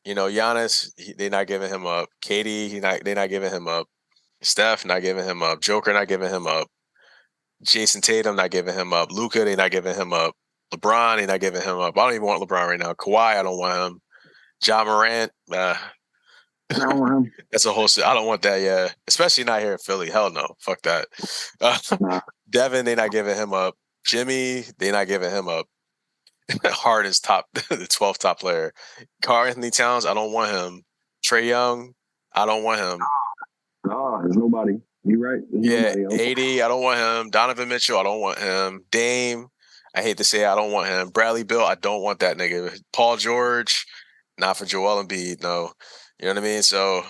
Giannis, they're not giving him up. KD, they're not giving him up. Steph, not giving him up. Joker, not giving him up. Jason Tatum, not giving him up. Luka, they're not giving him up. LeBron, they're not giving him up. I don't even want LeBron right now. Kawhi, I don't want him. Ja Morant, I don't want him. That's a whole. I don't want that. Yeah, especially not here in Philly. Hell no, fuck that. Devin, they're not giving him up. Jimmy, they're not giving him up. Harden's top, the 12th top player. Karl-Anthony Towns, I don't want him. Trae Young, I don't want him. No, there's nobody. You right? There's AD, I don't want him. Donovan Mitchell, I don't want him. Dame, I hate to say it, I don't want him. Bradley Beal, I don't want that nigga. Paul George, not for Joel Embiid, no. You know what I mean? So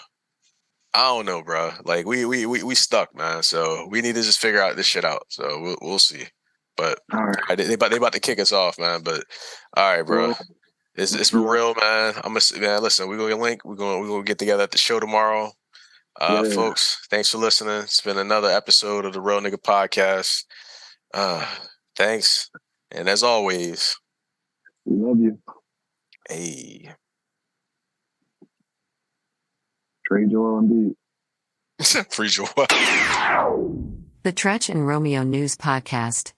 I don't know, bro. Like we stuck, man. So we need to just figure out this shit out. So we'll see. But all right, they about to kick us off, man. But all right, bro. It's been real, man. Man. Listen, we're gonna link. We're gonna get together at the show tomorrow. Folks, thanks for listening. It's been another episode of the Real Nigga Podcast. Thanks, and as always, we love you. Hey, trade Joel Embiid. Free Joel. The Tretch and Romeo News Podcast.